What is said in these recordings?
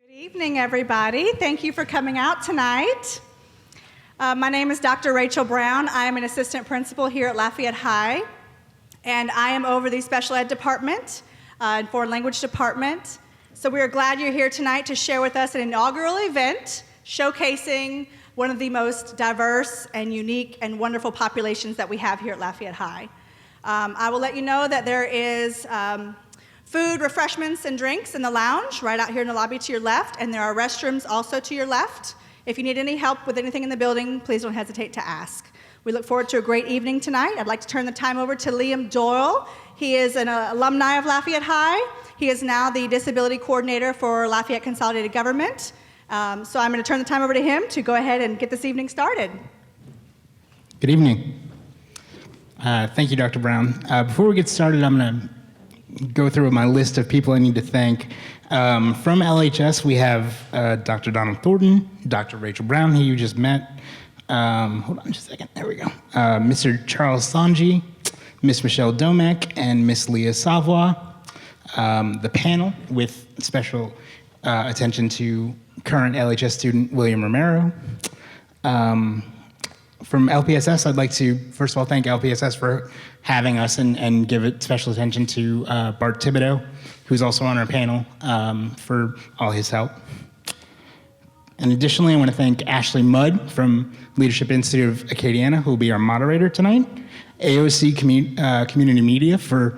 Good evening, everybody. Thank you for coming out tonight. My name is Dr. Rachel Brown. I am an assistant principal here at Lafayette High, and I am over the special ed department and foreign language department. So we are glad you're here tonight to share with us an inaugural event showcasing one of the most diverse and unique and wonderful populations that we have here at Lafayette High. I will let you know that there is food, refreshments, and drinks in the lounge right out here in the lobby to your left, and there are restrooms also to your left. If you need any help with anything in the building, please don't hesitate to ask. We look forward to a great evening tonight. I'd like to turn the time over to Liam Doyle. He is an alumni of Lafayette High. He is now the disability coordinator for Lafayette Consolidated Government. So I'm going to turn the time over to him to go ahead and get this evening started. Good evening. Thank you, Dr. Brown. Before we get started, I'm going to go through my list of people I need to thank. From LHS, we have Dr. Donald Thornton, Dr. Rachel Brown, who you just met. Hold on just a second. There we go. Mr. Charles Sanji, Miss Michelle Domek, and Miss Leah Savoy. The panel with special attention to current LHS student William Romero. From LPSS, I'd like to, first of all, thank LPSS for having us and give it special attention to Bart Thibodeau, who's also on our panel, for all his help. And additionally, I want to thank Ashley Mudd from Leadership Institute of Acadiana, who will be our moderator tonight, AOC Community Media for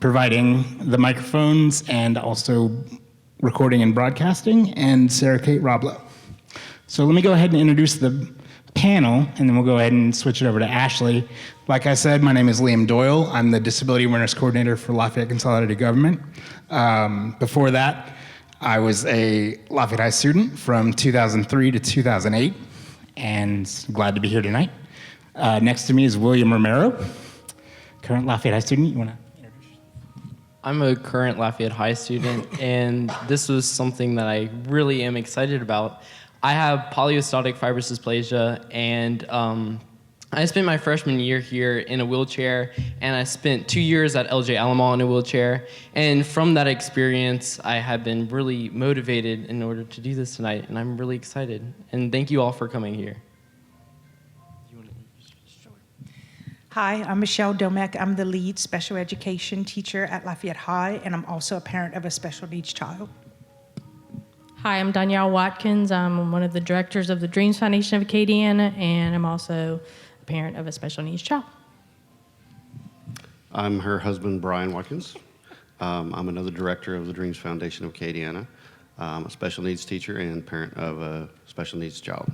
providing the microphones and also recording and broadcasting, and Sarah Kate Roblo. So let me go ahead and introduce the panel, and then we'll go ahead and switch it over to Ashley. Like I said, my name is Liam Doyle. I'm the Disability Awareness Coordinator for Lafayette Consolidated Government. Before that, I was a Lafayette High student from 2003 to 2008, and glad to be here tonight. Next to me is William Romero, current Lafayette High student. You want to introduce yourself? I'm a current Lafayette High student, and this was something that I really am excited about. I have polyostaltic fibrous dysplasia, and I spent my freshman year here in a wheelchair, and I spent 2 years at LJ Alamo in a wheelchair. And from that experience, I have been really motivated in order to do this tonight, and I'm really excited. And thank you all for coming here. Hi, I'm Michelle Domek. I'm the lead special education teacher at Lafayette High, and I'm also a parent of a special needs child. Hi, I'm Danielle Watkins. I'm one of the directors of the Dreams Foundation of Acadiana, and I'm also a parent of a special needs child. I'm her husband, Brian Watkins. I'm another director of the Dreams Foundation of Acadiana. I'm a special needs teacher and parent of a special needs child.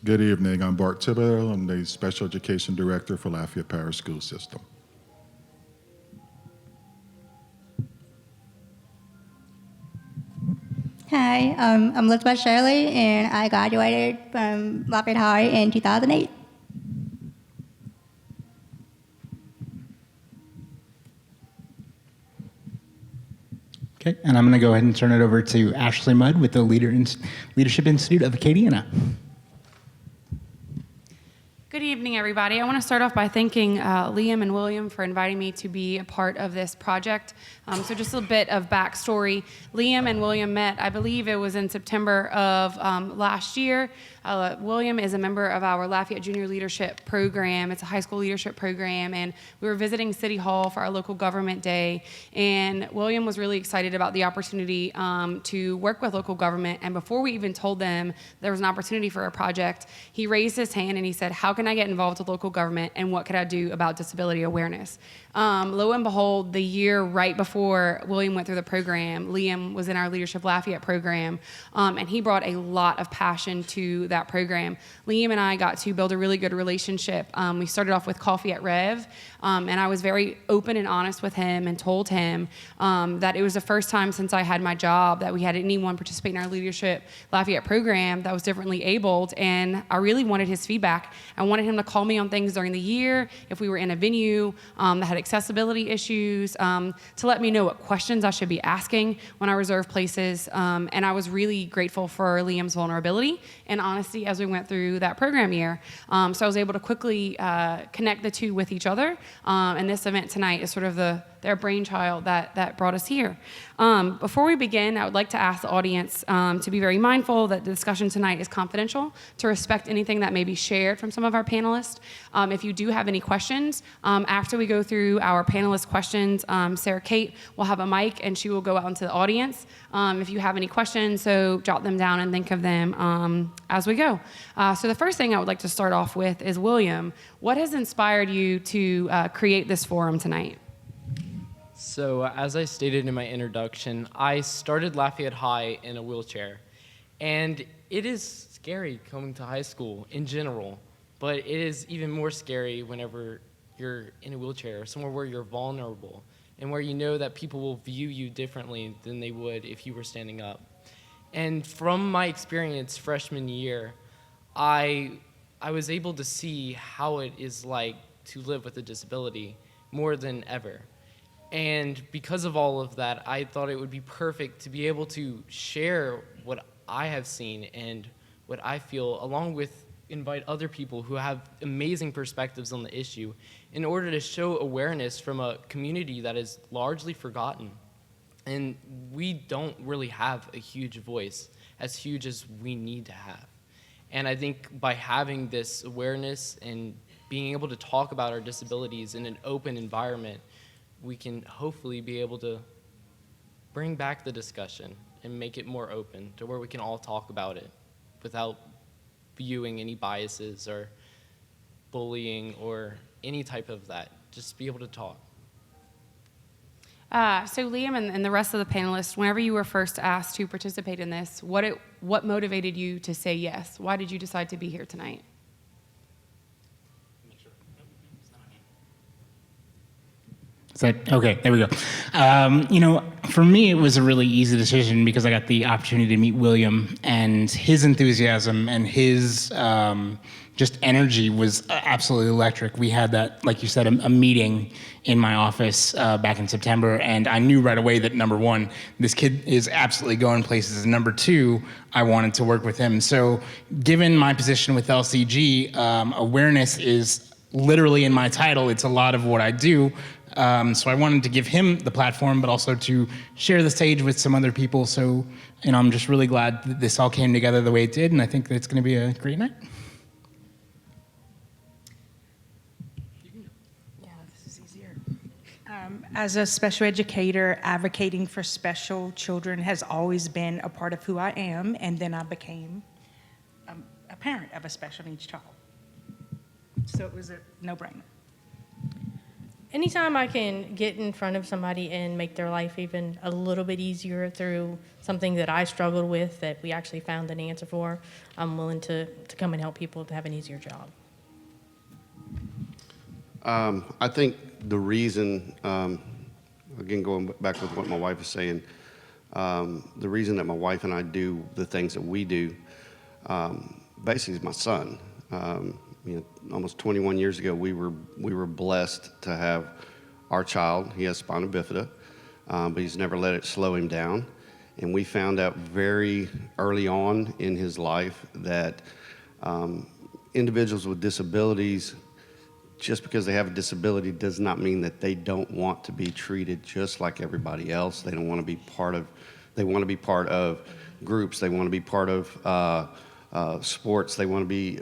Good evening. I'm Bart Thibodeau. I'm the special education director for Lafayette Parish School System. Hi, I'm Elizabeth Shirley, and I graduated from Lafayette High in 2008. Okay, and I'm going to go ahead and turn it over to Ashley Mudd with the Leadership Institute of Acadiana. Good evening, everybody. I want to start off by thanking Liam and William for inviting me to be a part of this project. So just a bit of backstory. Liam and William met, I believe it was in September of last year. William is a member of our Lafayette Junior Leadership Program. It's a high school leadership program, and we were visiting City Hall for our local government day, and William was really excited about the opportunity to work with local government, and before we even told them there was an opportunity for a project, he raised his hand and he said, how can I get involved with local government, and what could I do about disability awareness? Lo and behold, the year right before William went through the program, Liam was in our Leadership Lafayette program, and he brought a lot of passion to that program. Liam and I got to build a really good relationship. We started off with coffee at Rev, and I was very open and honest with him and told him that it was the first time since I had my job that we had anyone participate in our Leadership Lafayette program that was differently abled, and I really wanted his feedback. I wanted him to call me on things during the year, if we were in a venue that had accessibility issues, to let me know what questions I should be asking when I reserve places, and I was really grateful for Liam's vulnerability and honesty as we went through that program year. So I was able to quickly connect the two with each other, and this event tonight is sort of the their brainchild that brought us here. Before we begin, I would like to ask the audience to be very mindful that the discussion tonight is confidential, to respect anything that may be shared from some of our panelists. If you do have any questions, after we go through our panelist questions, Sarah Kate will have a mic and she will go out into the audience. If you have any questions, so jot them down and think of them as we go. So the first thing I would like to start off with is William. What has inspired you to create this forum tonight? So as I stated in my introduction, I started Lafayette High in a wheelchair. And it is scary coming to high school in general, but it is even more scary whenever you're in a wheelchair, somewhere where you're vulnerable and where you know that people will view you differently than they would if you were standing up. And from my experience freshman year, I was able to see how it is like to live with a disability more than ever. And because of all of that, I thought it would be perfect to be able to share what I have seen and what I feel, along with invite other people who have amazing perspectives on the issue in order to show awareness from a community that is largely forgotten. And we don't really have a huge voice, as huge as we need to have. And I think by having this awareness and being able to talk about our disabilities in an open environment, we can hopefully be able to bring back the discussion and make it more open to where we can all talk about it without viewing any biases or bullying or any type of that. Just be able to talk. So Liam and the rest of the panelists, whenever you were first asked to participate in this, what motivated you to say yes? Why did you decide to be here tonight? Okay, there we go. For me, it was a really easy decision because I got the opportunity to meet William, and his enthusiasm and his just energy was absolutely electric. We had that, like you said, a meeting in my office back in September, and I knew right away that number one, this kid is absolutely going places, and number two, I wanted to work with him. So given my position with LCG, awareness is literally in my title. It's a lot of what I do. So I wanted to give him the platform, but also to share the stage with some other people. So, I'm just really glad that this all came together the way it did, and I think that it's going to be a great night. Yeah, this is easier. As a special educator, advocating for special children has always been a part of who I am, and then I became a parent of a special needs child. So it was a no-brainer. Anytime I can get in front of somebody and make their life even a little bit easier through something that I struggled with that we actually found an answer for, I'm willing to come and help people to have an easier job. I think the reason, again, going back with what my wife is saying, the reason that my wife and I do the things that we do, basically is my son. Almost 21 years ago, we were blessed to have our child. He has spina bifida, but he's never let it slow him down. And we found out very early on in his life that individuals with disabilities, just because they have a disability does not mean that they don't want to be treated just like everybody else. They don't want to be part of, they want to be part of groups. They want to be part of sports. They want to be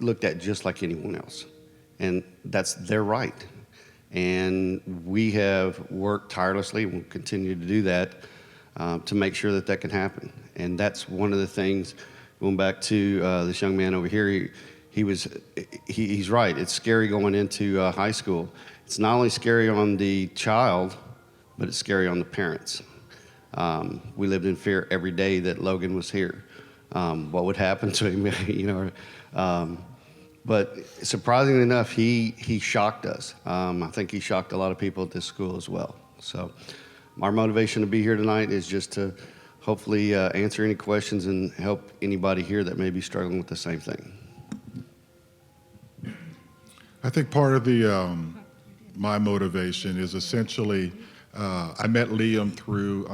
looked at just like anyone else. And that's their right. And we have worked tirelessly and will continue to do that to make sure that that can happen. And that's one of the things, going back to this young man over here, he's right. It's scary going into high school. It's not only scary on the child, but it's scary on the parents. We lived in fear every day that Logan was here. What would happen to him, but surprisingly enough, he shocked us. I think he shocked a lot of people at this school as well. So our motivation to be here tonight is just to hopefully answer any questions and help anybody here that may be struggling with the same thing. I think part of the my motivation is essentially I met Liam through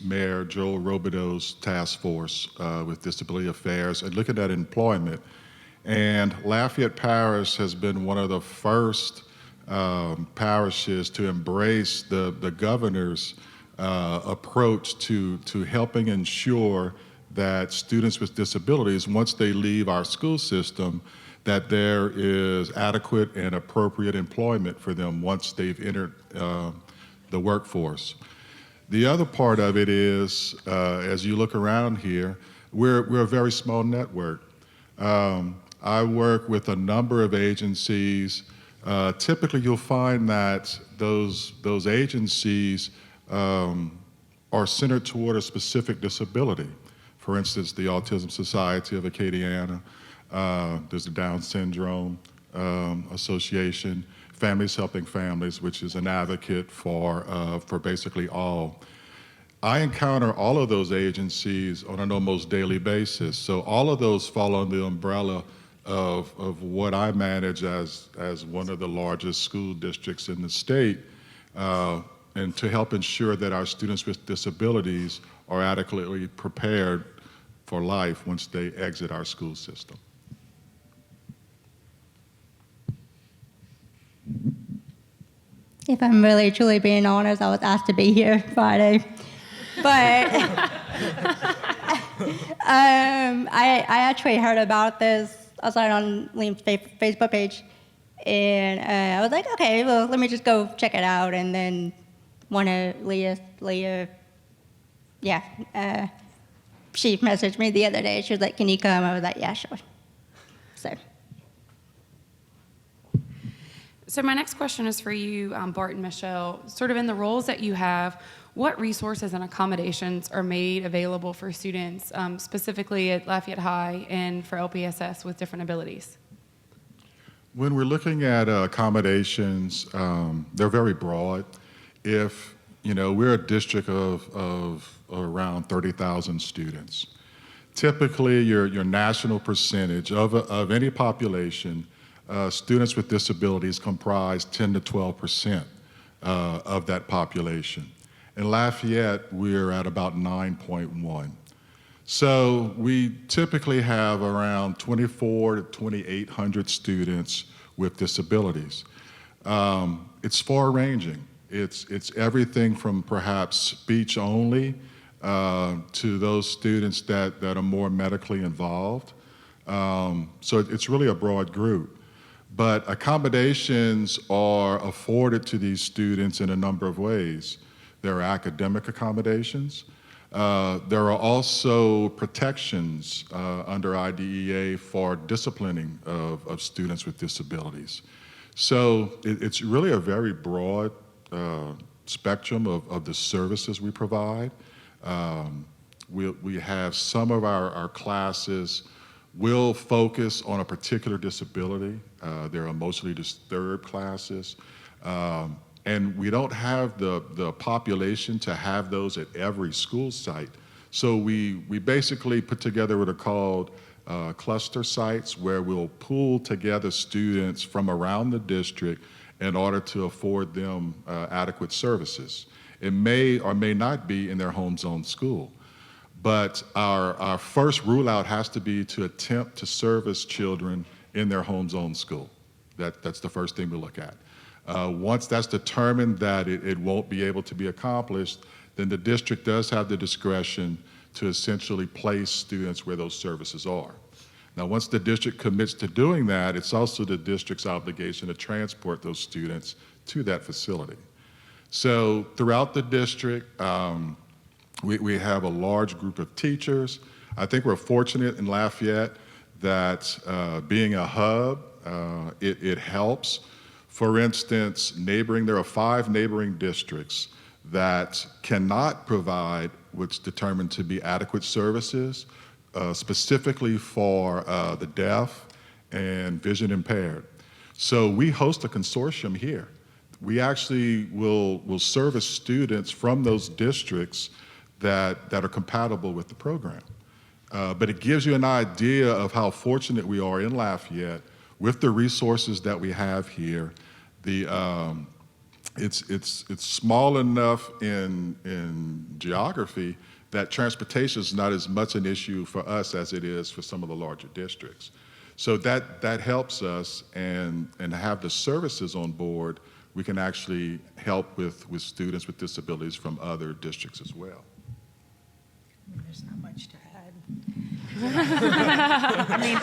Mayor Joel Robideau's task force with Disability Affairs and looking at employment. And Lafayette Parish has been one of the first parishes to embrace the governor's approach to helping ensure that students with disabilities, once they leave our school system, that there is adequate and appropriate employment for them once they've entered the workforce. The other part of it is, as you look around here, we're a very small network. I work with a number of agencies. Typically, you'll find that those agencies are centered toward a specific disability. For instance, the Autism Society of Acadiana, there's the Down Syndrome Association, Families Helping Families, which is an advocate for basically all. I encounter all of those agencies on an almost daily basis. So all of those fall under the umbrella of what I manage as one of the largest school districts in the state, and to help ensure that our students with disabilities are adequately prepared for life once they exit our school system. If I'm really truly being honest, I was asked to be here Friday. But I actually heard about this. I saw it on Liam's Facebook page. And I was like, okay, well, let me just go check it out. And then Leah, she messaged me the other day. She was like, can you come? I was like, yeah, sure. So my next question is for you, Bart and Michelle. Sort of in the roles that you have, what resources and accommodations are made available for students, specifically at Lafayette High and for LPSS with different abilities? When we're looking at accommodations, they're very broad. If, we're a district of around 30,000 students. Typically, your national percentage of any population, students with disabilities comprise 10 to 12% of that population. In Lafayette, we're at about 9.1. So we typically have around 24 to 2,800 students with disabilities. It's far-ranging. It's everything from perhaps speech only to those students that are more medically involved. So it's really a broad group. But accommodations are afforded to these students in a number of ways. There are academic accommodations. There are also protections under IDEA for disciplining of students with disabilities. So it's really a very broad spectrum of the services we provide. We have some of our classes will focus on a particular disability. They're emotionally disturbed classes. And we don't have the population to have those at every school site. So we basically put together what are called cluster sites, where we'll pool together students from around the district in order to afford them adequate services. It may or may not be in their home zone school. But our first rule out has to be to attempt to service children in their home zone school. That's the first thing we look at. Once that's determined that it won't be able to be accomplished, then the district does have the discretion to essentially place students where those services are. Now, once the district commits to doing that, it's also the district's obligation to transport those students to that facility. So throughout the district, we have a large group of teachers. I think we're fortunate in Lafayette that being a hub, it helps. For instance, there are 5 neighboring districts that cannot provide what's determined to be adequate services, specifically for the deaf and vision impaired. So we host a consortium here. We actually will service students from those districts that are compatible with the program. But it gives you an idea of how fortunate we are in Lafayette with the resources that we have here. It's small enough in geography that transportation is not as much an issue for us as it is for some of the larger districts. So that helps us, and to have the services on board, we can actually help with students with disabilities from other districts as well. There's not much to add. I mean,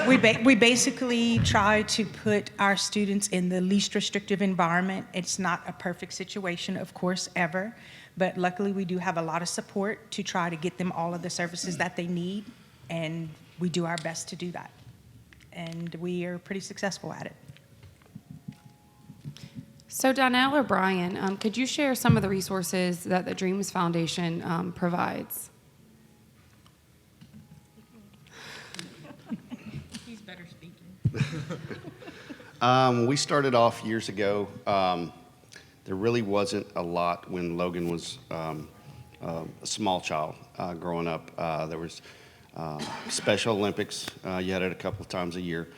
we basically try to put our students in the least restrictive environment. It's not a perfect situation, of course, ever, but luckily we do have a lot of support to try to get them all of the services that they need, and we do our best to do that. And we are pretty successful at it. So Donnell or Brian, could you share some of the resources that the Dreams Foundation provides? He's better speaking. We started off years ago. There really wasn't a lot when Logan was a small child growing up. There was Special Olympics. You had it a couple of times a year.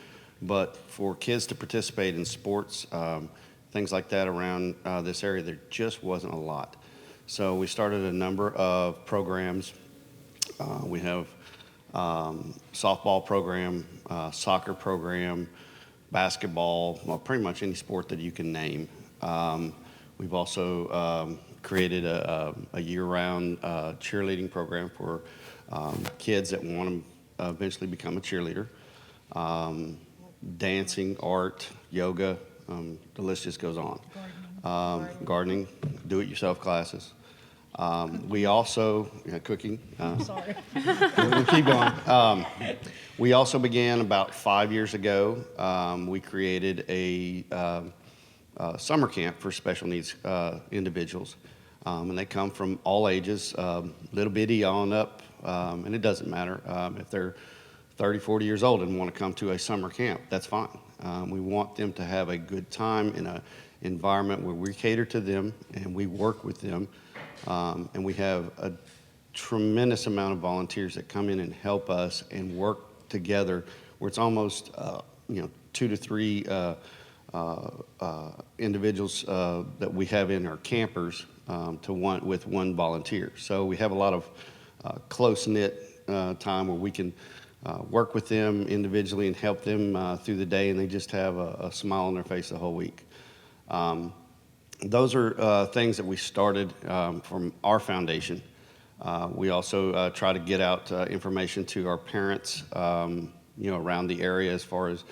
But for kids to participate in sports, things like that around this area, there just wasn't a lot. So we started a number of programs. We have softball program, soccer program, basketball, well, pretty much any sport that you can name. We've also created a year-round cheerleading program for kids that want to eventually become a cheerleader. Dancing, art, yoga, the list just goes on. Gardening, do-it-yourself classes. We also, cooking. Sorry. We'll keep going. We also began about 5 years ago. We created a summer camp for special needs individuals. And they come from all ages, little bitty on up, and it doesn't matter. If they're 30, 40 years old and want to come to a summer camp, that's fine. We want them to have a good time in an environment where we cater to them and we work with them. And we have a tremendous amount of volunteers that come in and help us and work together, where it's almost 2 to 3 individuals that we have in our campers with one volunteer. So we have a lot of close-knit time where we can work with them individually and help them through the day, and they just have a smile on their face the whole week. Those are things that we started from our foundation. We also try to get out information to our parents, around the area, as far as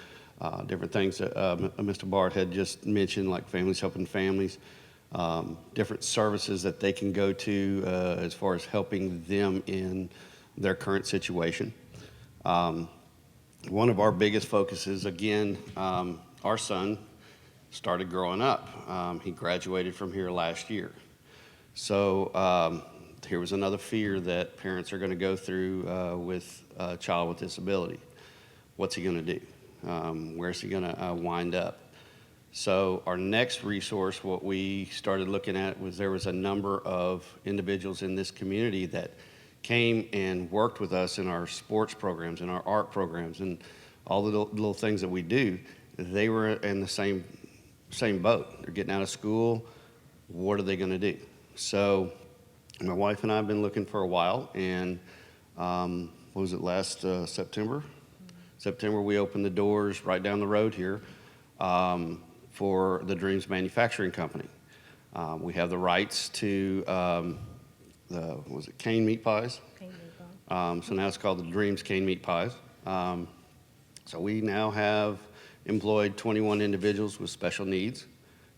different things that Mr. Bard had just mentioned, like Families Helping Families, different services that they can go to as far as helping them in their current situation. One of our biggest focuses, again, our son started growing up. He graduated from here last year. So here was another fear that parents are going to go through with a child with disability. What's he going to do? Where's he going to wind up? So our next resource, what we started looking at, was there was a number of individuals in this community that came and worked with us in our sports programs and our art programs and all the little things that we do. They were in the same boat. They're getting out of school. What are they going to do? So my wife and I have been looking for a while, and what was it, last September? September, we opened the doors right down the road here for the Dreams Manufacturing Company. We have the rights to cane meat pies? Cane meat pies. So now it's called the Dreams Cane Meat Pies. So we now have employed 21 individuals with special needs,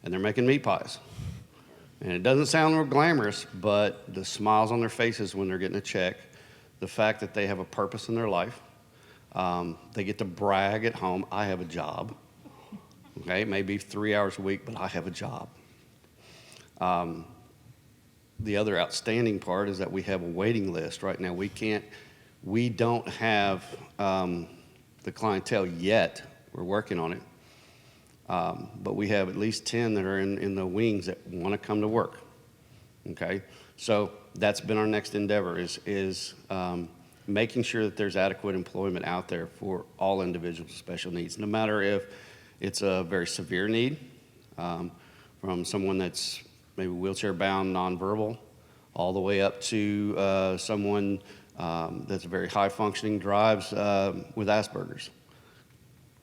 and they're making meat pies. And it doesn't sound real glamorous, but the smiles on their faces when they're getting a check, the fact that they have a purpose in their life, they get to brag at home, I have a job. Okay, it may be 3 hours a week, but I have a job. The other outstanding part is that we have a waiting list right now. We don't have the clientele yet. We're working on it. But we have at least 10 that are in the wings that want to come to work. Okay, so that's been our next endeavor is making sure that there's adequate employment out there for all individuals with special needs, no matter if it's a very severe need from someone that's maybe wheelchair-bound, nonverbal, all the way up to someone that's very high-functioning, drives with Asperger's.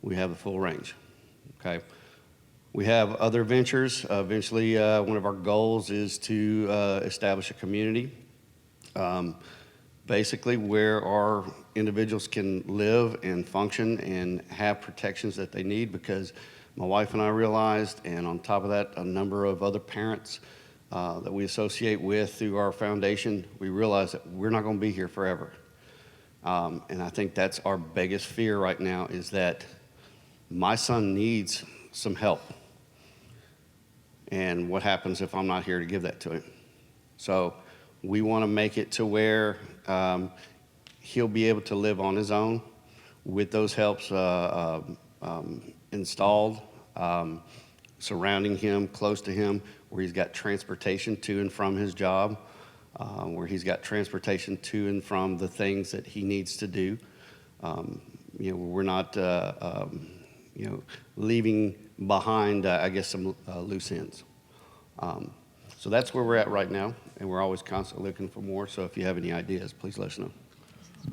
we have the full range. Okay. We have other ventures. Eventually, one of our goals is to establish a community, basically where our individuals can live and function and have protections that they need, because my wife and I realized, and on top of that, a number of other parents that we associate with through our foundation, we realize that we're not going to be here forever. And I think that's our biggest fear right now, is that my son needs some help. And what happens if I'm not here to give that to him? So we want to make it to where he'll be able to live on his own with those helps installed, surrounding him, close to him, where he's got transportation to and from his job, where he's got transportation to and from the things that he needs to do. We're not, leaving behind, I guess, some loose ends. So that's where we're at right now, and we're always constantly looking for more. So if you have any ideas, please let us know.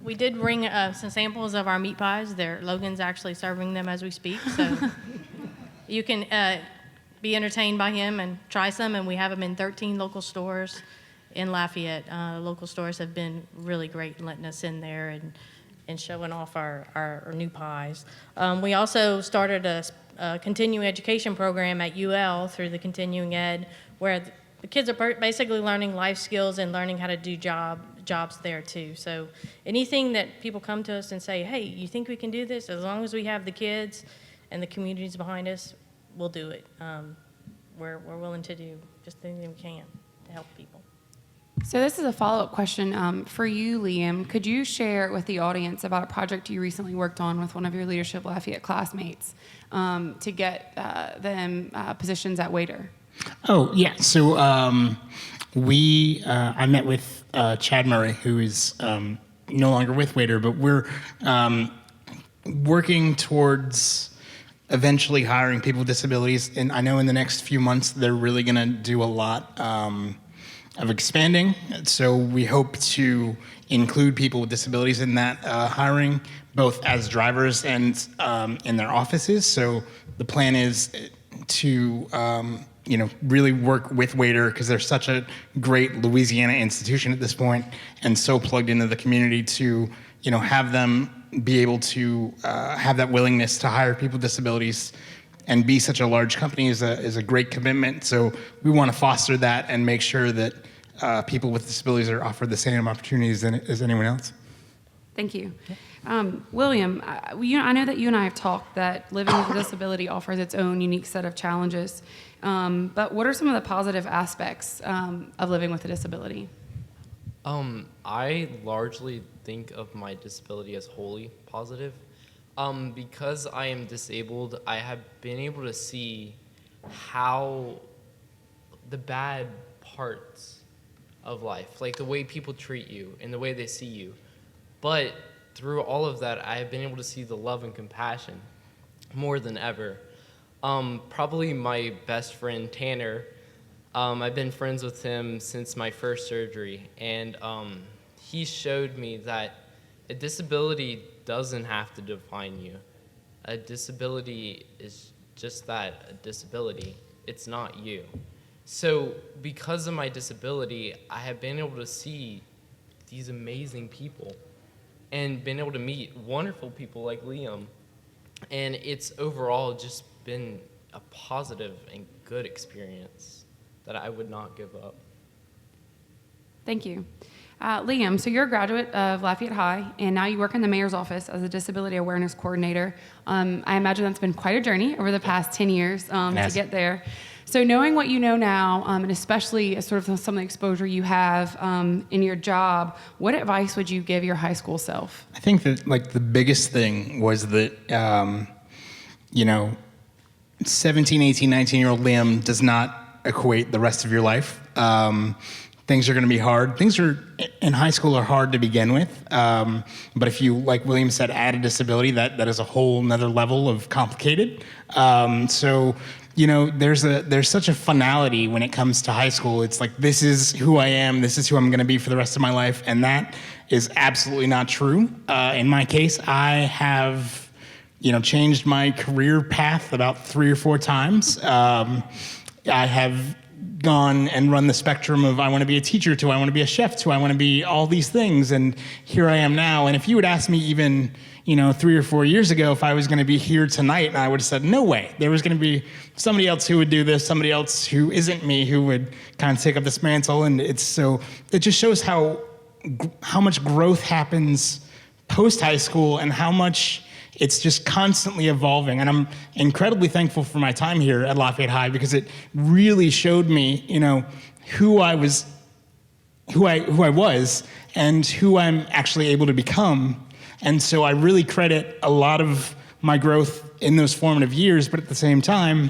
We did bring some samples of our meat pies. Logan's actually serving them as we speak, so you can be entertained by him and try some. And we have them in 13 local stores in Lafayette. Local stores have been really great in letting us in there and showing off our new pies. We also started a continuing education program at UL through the continuing ed, where the kids are basically learning life skills and learning how to do jobs there too. So anything that people come to us and say, hey, you think we can do this? As long as we have the kids and the communities behind us, we'll do it. We're willing to do just anything we can to help people. So this is a follow-up question for you, Liam. Could you share with the audience about a project you recently worked on with one of your Leadership Lafayette classmates to get them positions at Waiter? Oh, yeah. So I met with Chad Murray, who is no longer with Waiter, but we're working towards eventually hiring people with disabilities. And I know in the next few months, they're really going to do a lot of expanding. So we hope to include people with disabilities in that hiring, both as drivers and in their offices. So the plan is to really work with Waiter, because they're such a great Louisiana institution at this point and so plugged into the community, to have them be able to have that willingness to hire people with disabilities and be such a large company is a great commitment. So we want to foster that and make sure that people with disabilities are offered the same opportunities as anyone else. Thank you. William, I know that you and I have talked that living with a disability offers its own unique set of challenges, but what are some of the positive aspects of living with a disability? I largely think of my disability as wholly positive. Because I am disabled, I have been able to see how the bad parts of life, like the way people treat you and the way they see you. But through all of that, I have been able to see the love and compassion more than ever. Probably my best friend, Tanner, I've been friends with him since my first surgery, and he showed me that a disability doesn't have to define you. A disability is just that, a disability. It's not you. So because of my disability, I have been able to see these amazing people and been able to meet wonderful people like Liam. And it's overall just been a positive and good experience that I would not give up. Thank you. Liam, so you're a graduate of Lafayette High, and now you work in the mayor's office as a disability awareness coordinator. I imagine that's been quite a journey over the past 10 years to get there. So knowing what you know now, and especially sort of some of the exposure you have in your job, what advice would you give your high school self? I think that the biggest thing was that, 17, 18, 19-year-old Liam does not equate the rest of your life. Things are going to be hard. Things in high school are hard to begin with. But if you, like William said, add a disability, that is a whole nother level of complicated. So there's such a finality when it comes to high school. It's like, this is who I am. This is who I'm going to be for the rest of my life. And that is absolutely not true. In my case, I have changed my career path about 3 or 4 times. I have gone and run the spectrum of I want to be a teacher to I want to be a chef to I want to be all these things, and here I am now. And if you would ask me even 3 or 4 years ago if I was going to be here tonight, and I would have said no way. There was going to be somebody else who would do this, somebody else who isn't me who would kind of take up this mantle. And it just shows how much growth happens post high school and how much it's just constantly evolving. And I'm incredibly thankful for my time here at Lafayette High, because it really showed me, who I was and who I'm actually able to become. And so I really credit a lot of my growth in those formative years, but at the same time,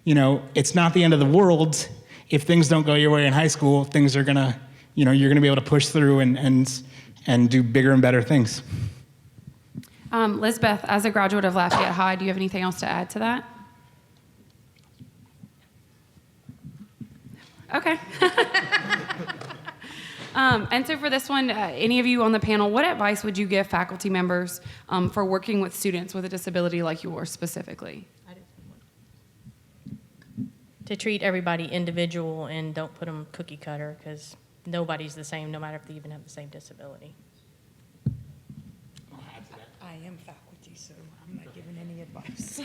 it's not the end of the world. If things don't go your way in high school, things are gonna, you're gonna be able to push through and do bigger and better things. Lisbeth, as a graduate of Lafayette High, do you have anything else to add to that? Okay. And so for this one, any of you on the panel, what advice would you give faculty members for working with students with a disability like yours specifically? To treat everybody individual and don't put them cookie cutter, because nobody's the same, no matter if they even have the same disability. I am faculty, so I'm not giving any advice.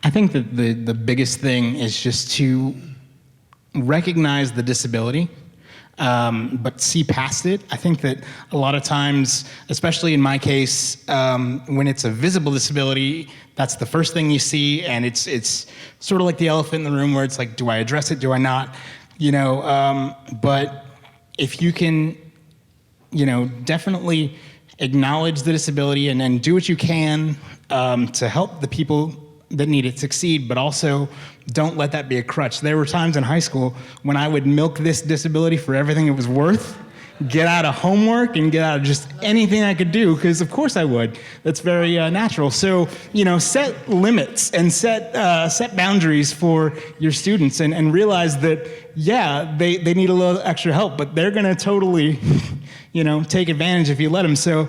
I think that the biggest thing is just to recognize the disability, but see past it. I think that a lot of times, especially in my case, when it's a visible disability, that's the first thing you see, and it's sort of like the elephant in the room where it's like, do I address it, do I not? But if you can, definitely acknowledge the disability and then do what you can to help the people that need it succeed, but also don't let that be a crutch. There were times in high school when I would milk this disability for everything it was worth, get out of homework and get out of just anything I could do, because of course I would. That's very natural. So, set limits and set boundaries for your students and realize that, yeah, they need a little extra help, but they're gonna totally, take advantage if you let them. So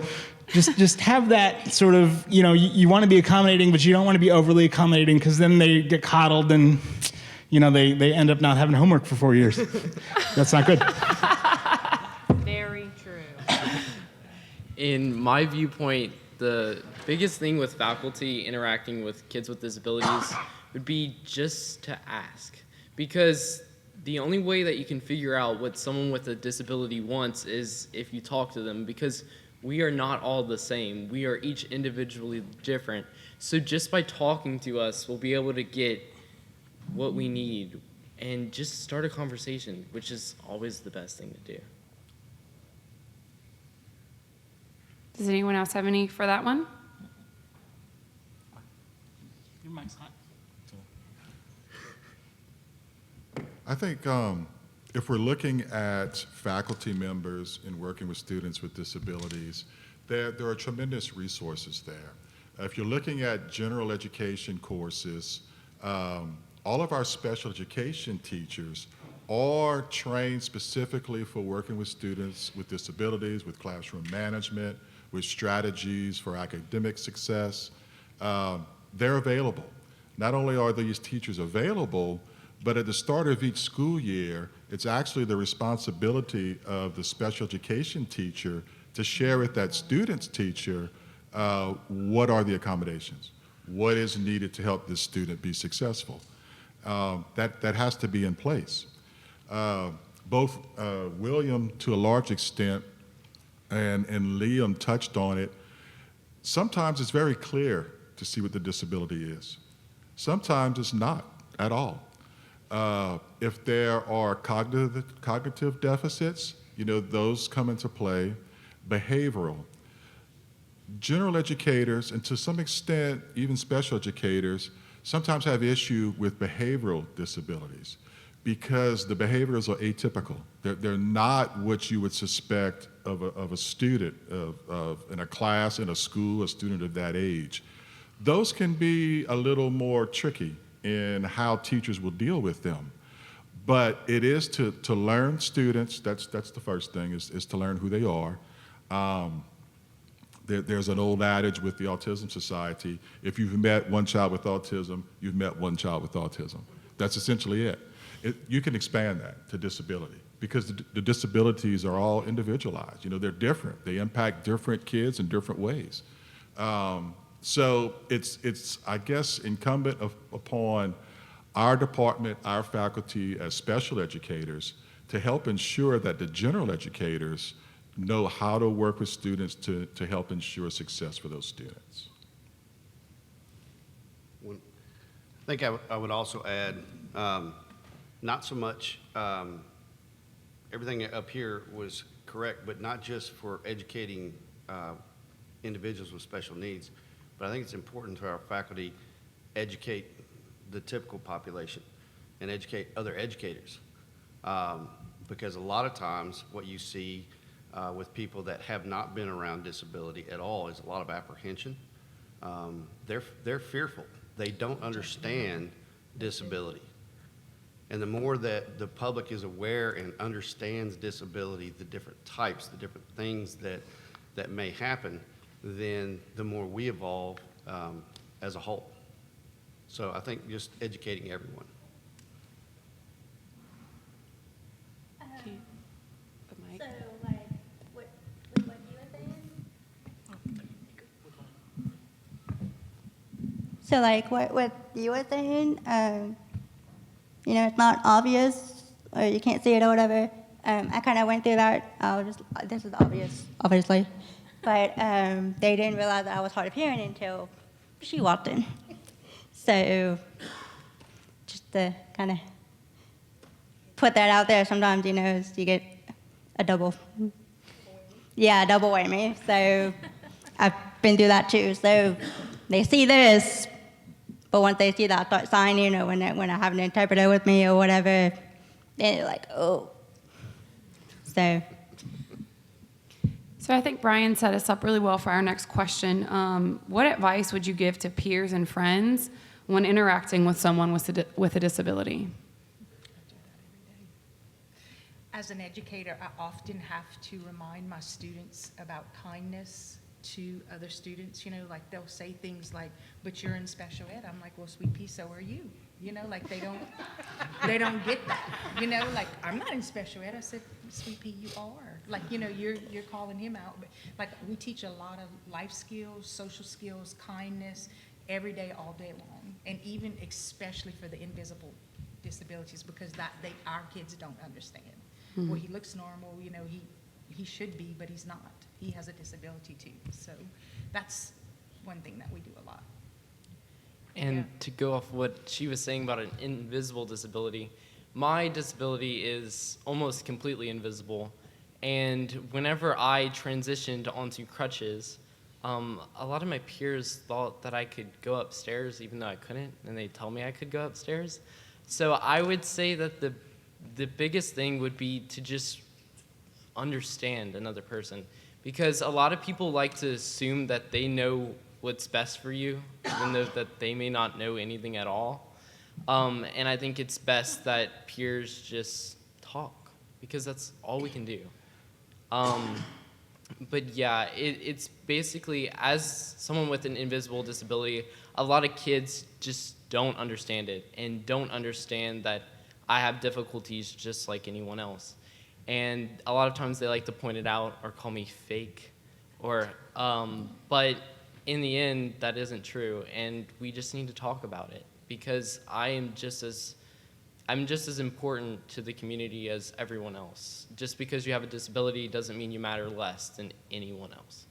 just have that sort of, you want to be accommodating, but you don't want to be overly accommodating, because then they get coddled and, they end up not having homework for 4 years. That's not good. Very true. In my viewpoint, the biggest thing with faculty interacting with kids with disabilities would be just to ask. Because the only way that you can figure out what someone with a disability wants is if you talk to them, because we are not all the same. We are each individually different. So just by talking to us, we'll be able to get what we need and just start a conversation, which is always the best thing to do. Does anyone else have any for that one? Your mic's hot. I think if we're looking at faculty members and working with students with disabilities, there are tremendous resources there. If you're looking at general education courses, all of our special education teachers are trained specifically for working with students with disabilities, with classroom management, with strategies for academic success. They're available. Not only are these teachers available, but at the start of each school year, it's actually the responsibility of the special education teacher to share with that student's teacher what are the accommodations, what is needed to help this student be successful. That has to be in place. Both William, to a large extent, and Liam touched on it. Sometimes it's very clear to see what the disability is. Sometimes it's not at all. If there are cognitive deficits, those come into play. Behavioral. General educators, and to some extent even special educators, sometimes have issue with behavioral disabilities because the behaviors are atypical. They're not what you would suspect of a student in a class, in a school, a student of that age. Those can be a little more tricky in how teachers will deal with them. But it is to learn students, that's the first thing, is to learn who they are, there's an old adage with the Autism Society: if you've met one child with autism, you've met one child with autism. That's essentially it. You can expand that to disability, because the disabilities are all individualized. You know, they're different. They impact different kids in different ways. So it's I guess, incumbent upon our department, our faculty as special educators, to help ensure that the general educators know how to work with students to help ensure success for those students. I think I would also add, not so much, everything up here was correct, but not just for educating individuals with special needs, but I think it's important for our faculty educate the typical population and educate other educators. Because a lot of times what you see with people that have not been around disability at all is a lot of apprehension. They're fearful. They don't understand disability. And the more that the public is aware and understands disability, the different types, the different things that may happen, then the more we evolve as a whole. So I think just educating everyone. The mic. So, like, what you were saying? So, like, what you were saying, you know, it's not obvious, or you can't see it or whatever. I kind of went through that. This is obvious, obviously. But they didn't realize that I was hard of hearing until she walked in. So, just to kind of put that out there, sometimes, you know, you get a double whammy. So, I've been through that too. So, they see this, but once they see that start sign, you know, when I have an interpreter with me or whatever, then they're like, oh. So I think Brian set us up really well for our next question. What advice would you give to peers and friends when interacting with someone with a disability? As an educator, I often have to remind my students about kindness to other students. You know, like they'll say things like, but you're in special ed. I'm like, well, sweet pea, so are you. You know, like they don't get that. You know, like, I'm not in special ed. I said, sweet pea, you are. Like, you know, you're calling him out. But like, we teach a lot of life skills, social skills, kindness, every day, all day long. And even especially for the invisible disabilities, because our kids don't understand. Mm-hmm. Well, he looks normal, you know, he should be, but he's not. He has a disability too. So that's one thing that we do a lot. And to go off what she was saying about an invisible disability, my disability is almost completely invisible. And whenever I transitioned onto crutches, a lot of my peers thought that I could go upstairs even though I couldn't, and they tell me I could go upstairs. So I would say that the biggest thing would be to just understand another person, because a lot of people like to assume that they know what's best for you, even though that they may not know anything at all. And I think it's best that peers just talk, because that's all we can do. But yeah, it's basically, as someone with an invisible disability, a lot of kids just don't understand it and don't understand that I have difficulties just like anyone else. And a lot of times they like to point it out or call me fake, but in the end, that isn't true, and we just need to talk about it, because I'm just as important to the community as everyone else. Just because you have a disability doesn't mean you matter less than anyone else.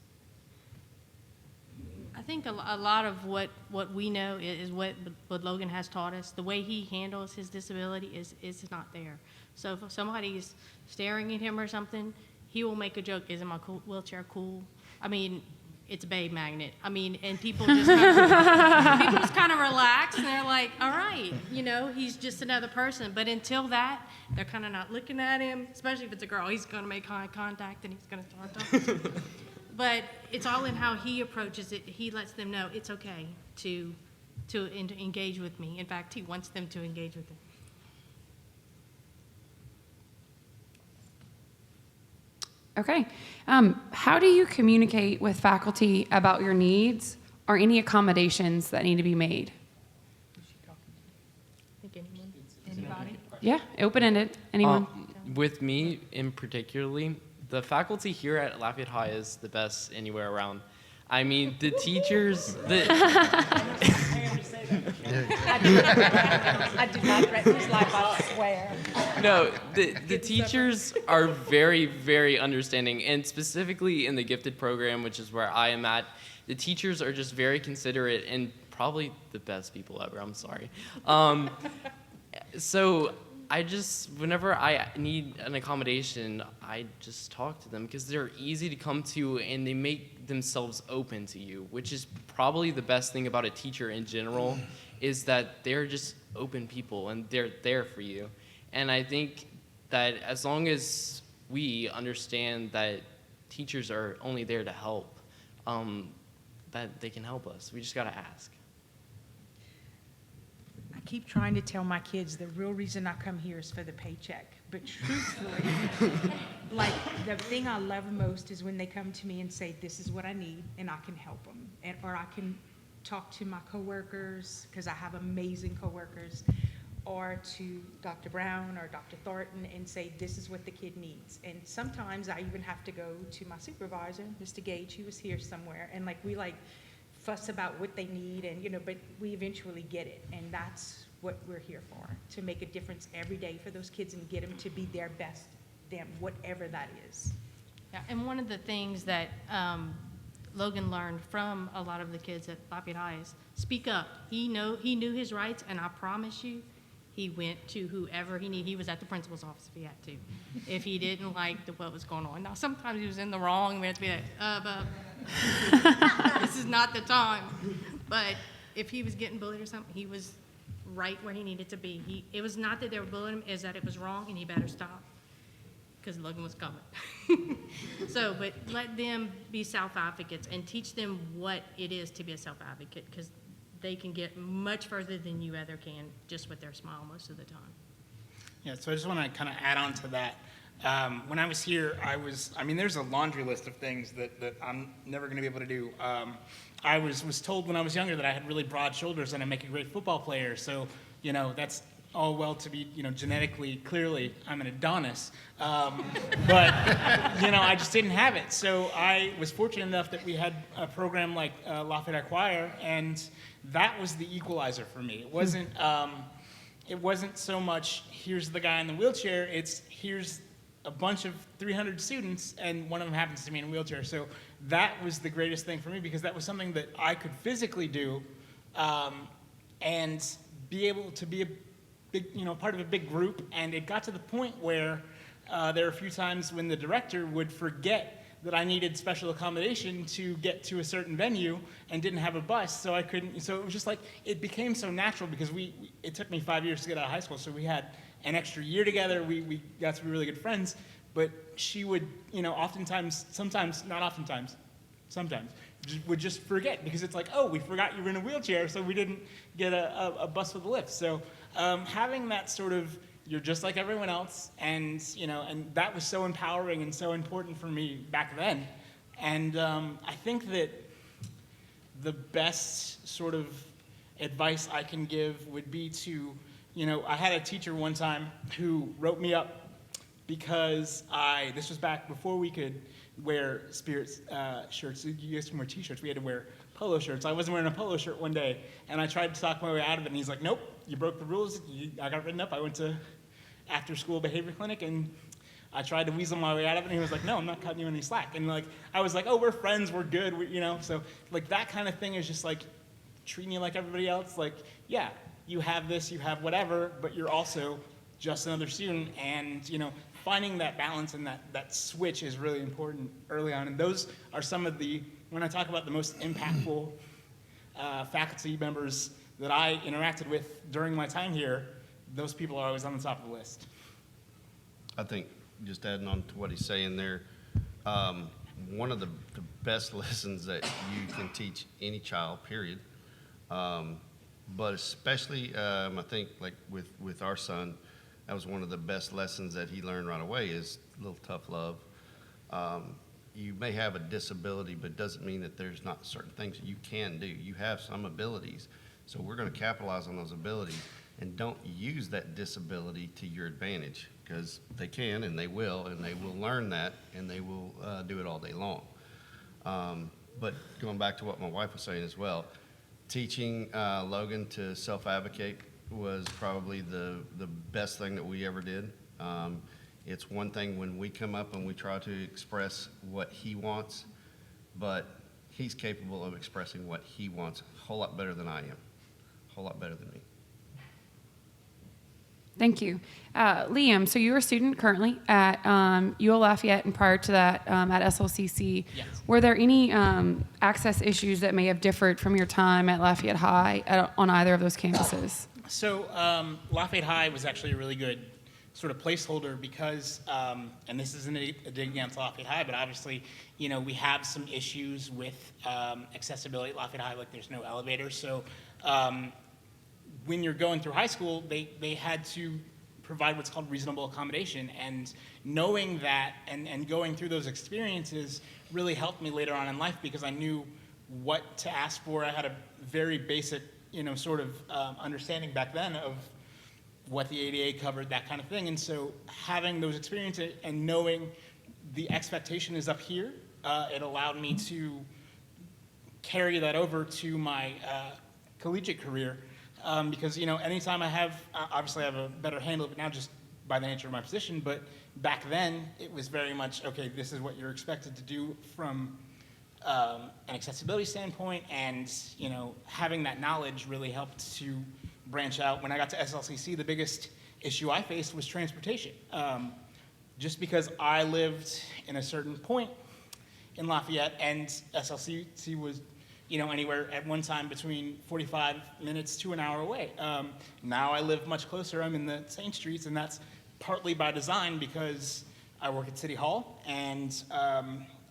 I think a lot of what we know is what Logan has taught us. The way he handles his disability is not there. So if somebody's staring at him or something, he will make a joke. Isn't my wheelchair cool? I mean, it's a babe magnet. I mean, and people just kind of relax, and they're like, all right, you know, he's just another person. But until that, they're kind of not looking at him, especially if it's a girl. He's going to make eye contact, and he's going to start talking. But it's all in how he approaches it. He lets them know it's okay to engage with me. In fact, he wants them to engage with him. Okay. How do you communicate with faculty about your needs or any accommodations that need to be made? Anybody? Yeah, open-ended. Anyone? With me in particularly, the faculty here at Lafayette High is the best anywhere around. I mean, the teachers, I did not threaten his life, I swear. no, the teachers are very, very understanding, and specifically in the gifted program, which is where I am at, the teachers are just very considerate and probably the best people ever. I'm sorry. So whenever I need an accommodation, I just talk to them because they're easy to come to and they make themselves open to you, which is probably the best thing about a teacher in general, is that they're just open people and they're there for you. And I think that as long as we understand that teachers are only there to help, that they can help us. We just got to ask. I keep trying to tell my kids the real reason I come here is for the paycheck. But truthfully, like the thing I love most is when they come to me and say, this is what I need, and I can help them. Or I can talk to my coworkers, because I have amazing coworkers, or to Dr. Brown or Dr. Thornton and say, this is what the kid needs. And sometimes I even have to go to my supervisor, Mr. Gage, who was here somewhere, and we fuss about what they need, and but we eventually get it, and that's what we're here for, to make a difference every day for those kids and get them to be their best, whatever that is. Yeah, and one of the things that Logan learned from a lot of the kids at Lafayette High is speak up. He knew his rights, and I promise you, he went to whoever he needed. He was at the principal's office if he had to. If he didn't like what was going on. Now, sometimes he was in the wrong, and we had to be like, this is not the time. But if he was getting bullied or something, he was right where he needed to be. It was not that they were bullying him, is that it was wrong, and he better stop, because Logan was coming. So, but let them be self-advocates and teach them what it is to be a self-advocate, because they can get much further than you ever can just with their smile most of the time. Yeah, so I just want to kind of add on to that. When I was here, there's a laundry list of things that I'm never going to be able to do. I was told when I was younger that I had really broad shoulders and I make a great football player. So, that's all well to be, genetically, clearly, I'm an Adonis. But, I just didn't have it. So I was fortunate enough that we had a program like Lafayette Choir, and that was the equalizer for me. It wasn't so much, here's the guy in the wheelchair, it's here's a bunch of 300 students, and one of them happens to be in a wheelchair. So that was the greatest thing for me, because that was something that I could physically do, and be able to be a big, part of a big group. And it got to the point where there were a few times when the director would forget that I needed special accommodation to get to a certain venue and didn't have a bus, so I couldn't. So it was just it became so natural, because it took me 5 years to get out of high school, so we had an extra year together. We got to be really good friends, but she would, sometimes, would just forget, because it's oh, we forgot you were in a wheelchair, so we didn't get a bus with a lift. So having that sort of, you're just like everyone else, and and that was so empowering and so important for me back then. And I think that the best sort of advice I can give would be to, I had a teacher one time who wrote me up because this was back before we could wear Spirit shirts. You guys can wear t-shirts. We had to wear polo shirts. I wasn't wearing a polo shirt one day, and I tried to talk my way out of it, and he's like, nope, you broke the rules. I got written up. I went to after-school behavior clinic, and I tried to weasel my way out of it, and he was like, no, I'm not cutting you any slack. And I was like, oh, we're friends, we're good, so that kind of thing is just treating you like everybody else. Yeah, you have this, you have whatever, but you're also just another student, and finding that balance and that switch is really important early on. And those are some of when I talk about the most impactful faculty members that I interacted with during my time here, those people are always on the top of the list. I think, just adding on to what he's saying there, one of the best lessons that you can teach any child, period, but especially I think with our son, that was one of the best lessons that he learned right away, is a little tough love. You may have a disability, but it doesn't mean that there's not certain things that you can do. You have some abilities, so we're going to capitalize on those abilities and don't use that disability to your advantage, because they can and they will learn that, and they will do it all day long. But going back to what my wife was saying as well, teaching Logan to self-advocate was probably the best thing that we ever did. It's one thing when we come up and we try to express what he wants, but he's capable of expressing what he wants a whole lot better than I am, a whole lot better than me. Thank you. Liam, so you're a student currently at UL Lafayette, and prior to that at SLCC. Yes. Were there any access issues that may have differed from your time at Lafayette High on either of those campuses? So Lafayette High was actually a really good sort of placeholder because, and this isn't a dig against Lafayette High, but obviously, you know, we have some issues with accessibility at Lafayette High, like there's no elevator. So when you're going through high school, they had to provide what's called reasonable accommodation. And knowing that and going through those experiences really helped me later on in life, because I knew what to ask for. I had a very basic, you know, sort of understanding back then of what the ADA covered, that kind of thing. And so having those experiences and knowing the expectation is up here, it allowed me to carry that over to my collegiate career. Because, you know, anytime I have, obviously I have a better handle of it now just by the nature of my position, but back then it was very much, okay, this is what you're expected to do from an accessibility standpoint, and, you know, having that knowledge really helped to branch out. When I got to SLCC, the biggest issue I faced was transportation. Just because I lived in a certain point in Lafayette, and SLCC was, you know, anywhere at one time between 45 minutes to an hour away. Now I live much closer. I'm in the same streets, and that's partly by design because I work at City Hall and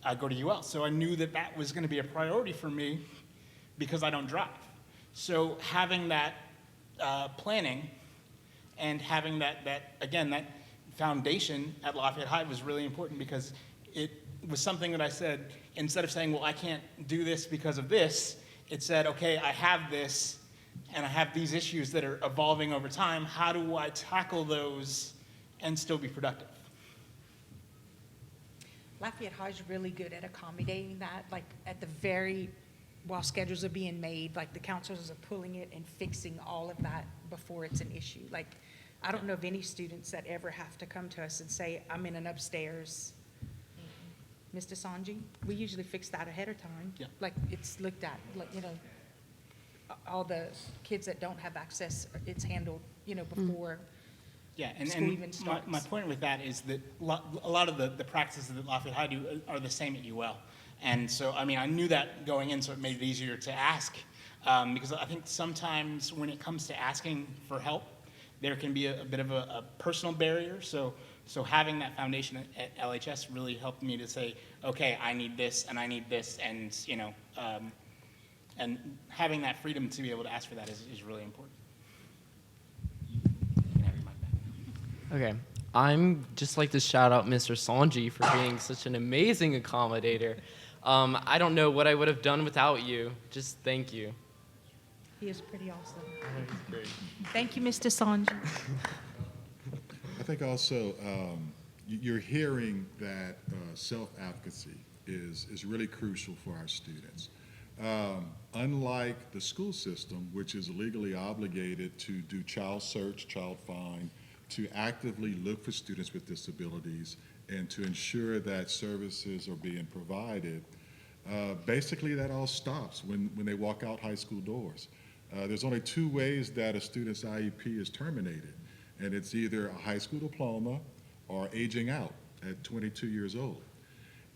I go to UL. So I knew that that was going to be a priority for me because I don't drive. So having that planning and having that foundation at Lafayette High was really important, because it was something that I said, instead of saying, well, I can't do this because of this, it said, okay, I have this, and I have these issues that are evolving over time. How do I tackle those and still be productive? Lafayette High is really good at accommodating that, like while schedules are being made, like the counselors are pulling it and fixing all of that before it's an issue. Like, I don't know of any students that ever have to come to us and say, I'm in an upstairs. Mr. Sanji, we usually fix that ahead of time. Yeah. Like, it's looked at, like, you know, all the kids that don't have access, it's handled, you know, before Yeah, school even starts. my point with that is that a lot of the practices that Lafayette High do are the same at UL. And so, I mean, I knew that going in, so it made it easier to ask. Because I think sometimes when it comes to asking for help, there can be a bit of a personal barrier. So having that foundation at LHS really helped me to say, okay, I need this, and you know, and having that freedom to be able to ask for that is really important. You can have your mic back. Okay. I'm just like to shout out Mr. Sanji for being such an amazing accommodator. I don't know what I would have done without you. Just thank you. He is pretty awesome. Great. Thank you, Mr. Sanji. I think also you're hearing that self-advocacy is really crucial for our students. Unlike the school system, which is legally obligated to do child search, child find, to actively look for students with disabilities and to ensure that services are being provided, basically that all stops when they walk out high school doors. There's only two ways that a student's IEP is terminated, and it's either a high school diploma or aging out at 22 years old.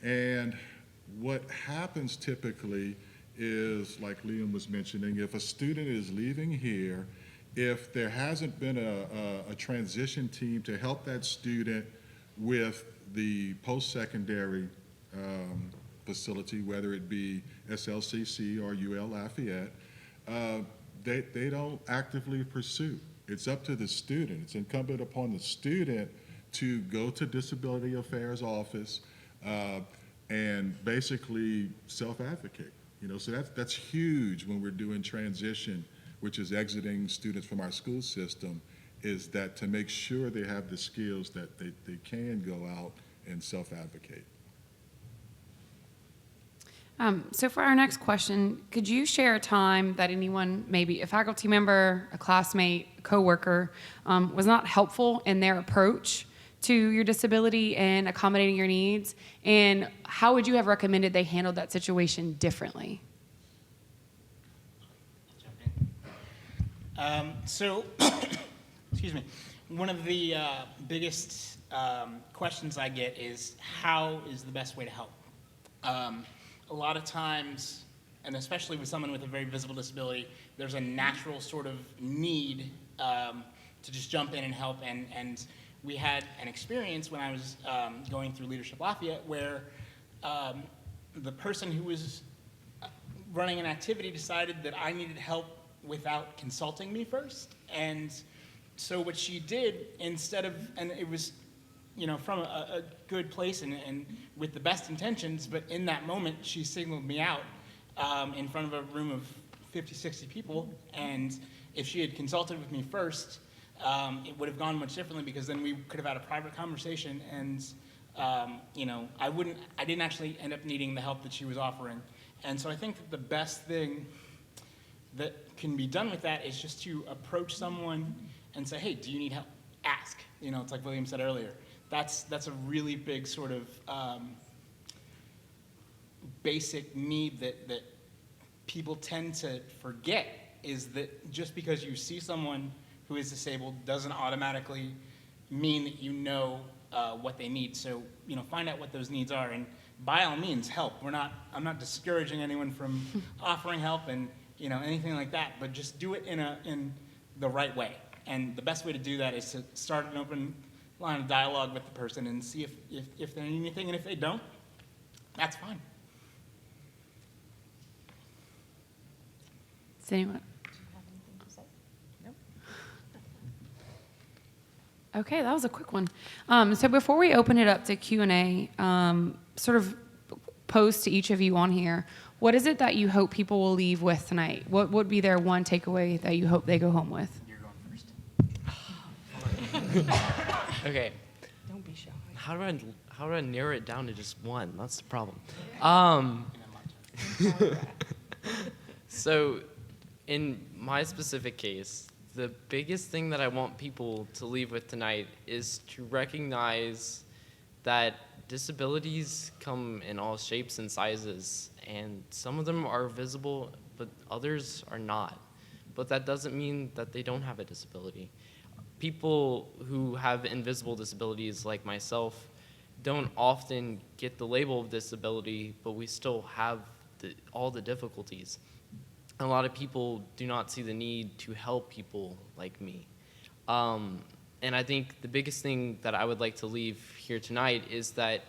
And what happens typically is, like Liam was mentioning, if a student is leaving here, if there hasn't been a transition team to help that student with the post-secondary facility, whether it be SLCC or UL Lafayette, they don't actively pursue. It's up to the student. It's incumbent upon the student to go to Disability Affairs office, and basically self-advocate. So that's huge when we're doing transition, which is exiting students from our school system, is that to make sure they have the skills that they can go out and self-advocate. So for our next question, could you share a time that anyone, maybe a faculty member, a classmate, a coworker, was not helpful in their approach to your disability and accommodating your needs? And how would you have recommended they handled that situation differently? So, excuse me, one of the biggest questions I get is, how is the best way to help? A lot of times, and especially with someone with a very visible disability, there's a natural sort of need to just jump in and help. And we had an experience when I was going through Leadership Lafayette where the person who was running an activity decided that I needed help without consulting me first. And so what she did, instead of, and it was, from a good place and with the best intentions, but in that moment, she signaled me out in front of a room of 50, 60 people. And if she had consulted with me first, it would have gone much differently, because then we could have had a private conversation, and I didn't actually end up needing the help that she was offering. And so I think that the best thing that can be done with that is just to approach someone and say, hey, do you need help? Ask. It's like William said earlier. That's a really big sort of basic need that people tend to forget, is that just because you see someone who is disabled doesn't automatically mean that you know what they need. So, find out what those needs are, and by all means, help. I'm not discouraging anyone from offering help and anything like that, but just do it in the right way. And the best way to do that is to start an open line of dialogue with the person and see if they need anything, and if they don't, that's fine. Does anyone? Okay, that was a quick one. So before we open it up to Q&A, sort of pose to each of you on here, what is it that you hope people will leave with tonight? What would be their one takeaway that you hope they go home with? You're going first. Okay. Don't be shy. How do I narrow it down to just one? That's the problem. So, in my specific case, the biggest thing that I want people to leave with tonight is to recognize that disabilities come in all shapes and sizes, and some of them are visible, but others are not. But that doesn't mean that they don't have a disability. People who have invisible disabilities, like myself, don't often get the label of disability, but we still have all the difficulties. A lot of people do not see the need to help people like me. And I think the biggest thing that I would like to leave here tonight is that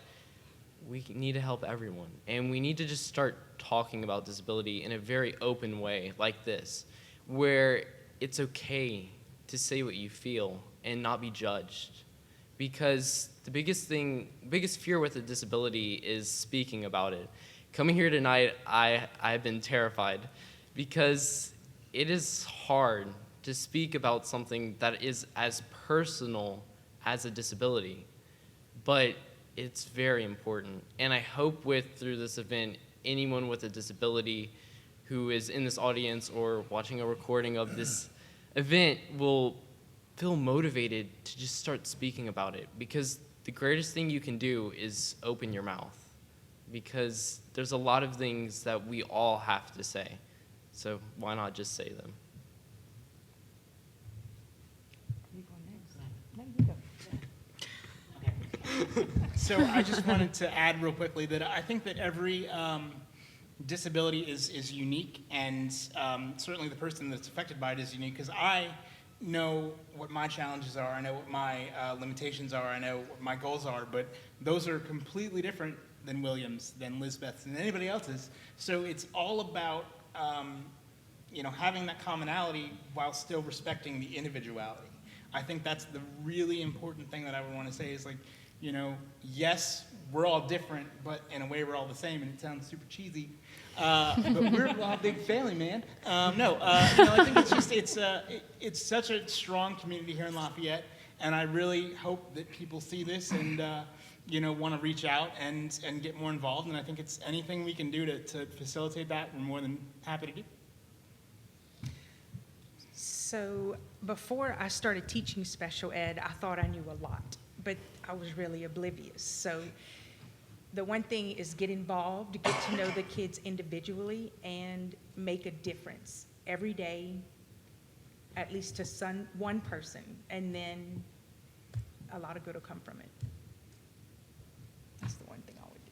we need to help everyone. And we need to just start talking about disability in a very open way, like this, where it's okay to say what you feel and not be judged. Because the biggest fear with a disability is speaking about it. Coming here tonight, I've been terrified, because it is hard to speak about something that is as personal as a disability, but it's very important. And I hope through this event, anyone with a disability who is in this audience or watching a recording of this event will feel motivated to just start speaking about it, because the greatest thing you can do is open your mouth, because there's a lot of things that we all have to say. So why not just say them? So I just wanted to add real quickly that I think that every disability is unique, and certainly the person that's affected by it is unique, because I know what my challenges are, I know what my limitations are, I know what my goals are, but those are completely different than William's, than Lisbeth's, than anybody else's. So it's all about having that commonality while still respecting the individuality. I think that's the really important thing that I would want to say is, like, yes, we're all different, but in a way we're all the same, and it sounds super cheesy. But we're all a big family, man. I think it's just, it's such a strong community here in Lafayette, and I really hope that people see this and, want to reach out and get more involved. And I think it's anything we can do to facilitate that, we're more than happy to do. So before I started teaching special ed, I thought I knew a lot, but I was really oblivious. So the one thing is get involved, get to know the kids individually, and make a difference every day, at least to one person, and then a lot of good will come from it. That's the one thing I would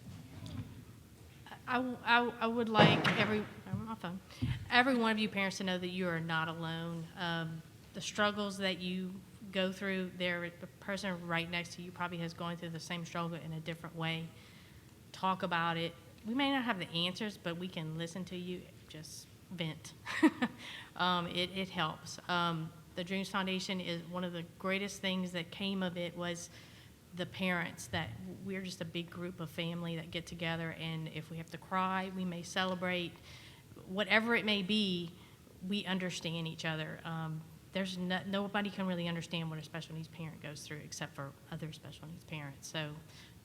do. I would like every one of you parents to know that you are not alone. The struggles that you go through, the person right next to you probably has gone through the same struggle in a different way. Talk about it. We may not have the answers, but we can listen to you. Just vent. It helps. The Dreams Foundation is one of the greatest things that came of it was the parents, that we're just a big group of family that get together, and if we have to cry, we may celebrate. Whatever it may be, we understand each other. Nobody can really understand what a special needs parent goes through except for other special needs parents. So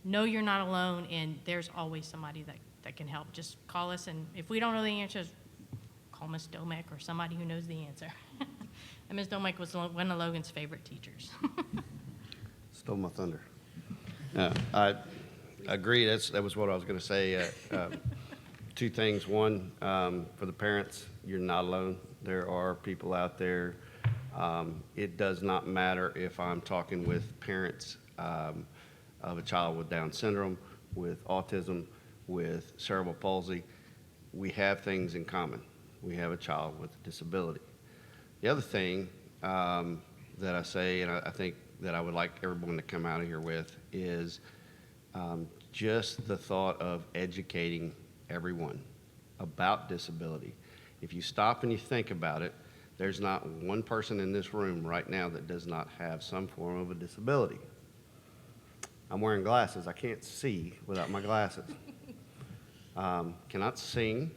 know you're not alone, and there's always somebody that can help. Just call us, and if we don't know the answers, call Ms. Domek or somebody who knows the answer. And Ms. Domek was one of Logan's favorite teachers. Stole my thunder. I agree. That was what I was going to say. Two things. One, for the parents, you're not alone. There are people out there. It does not matter if I'm talking with parents of a child with Down syndrome, with autism, with cerebral palsy. We have things in common. We have a child with a disability. The other thing that I say, and I think that I would like everyone to come out of here with, is just the thought of educating everyone about disability. If you stop and you think about it, there's not one person in this room right now that does not have some form of a disability. I'm wearing glasses. I can't see without my glasses. Cannot sing.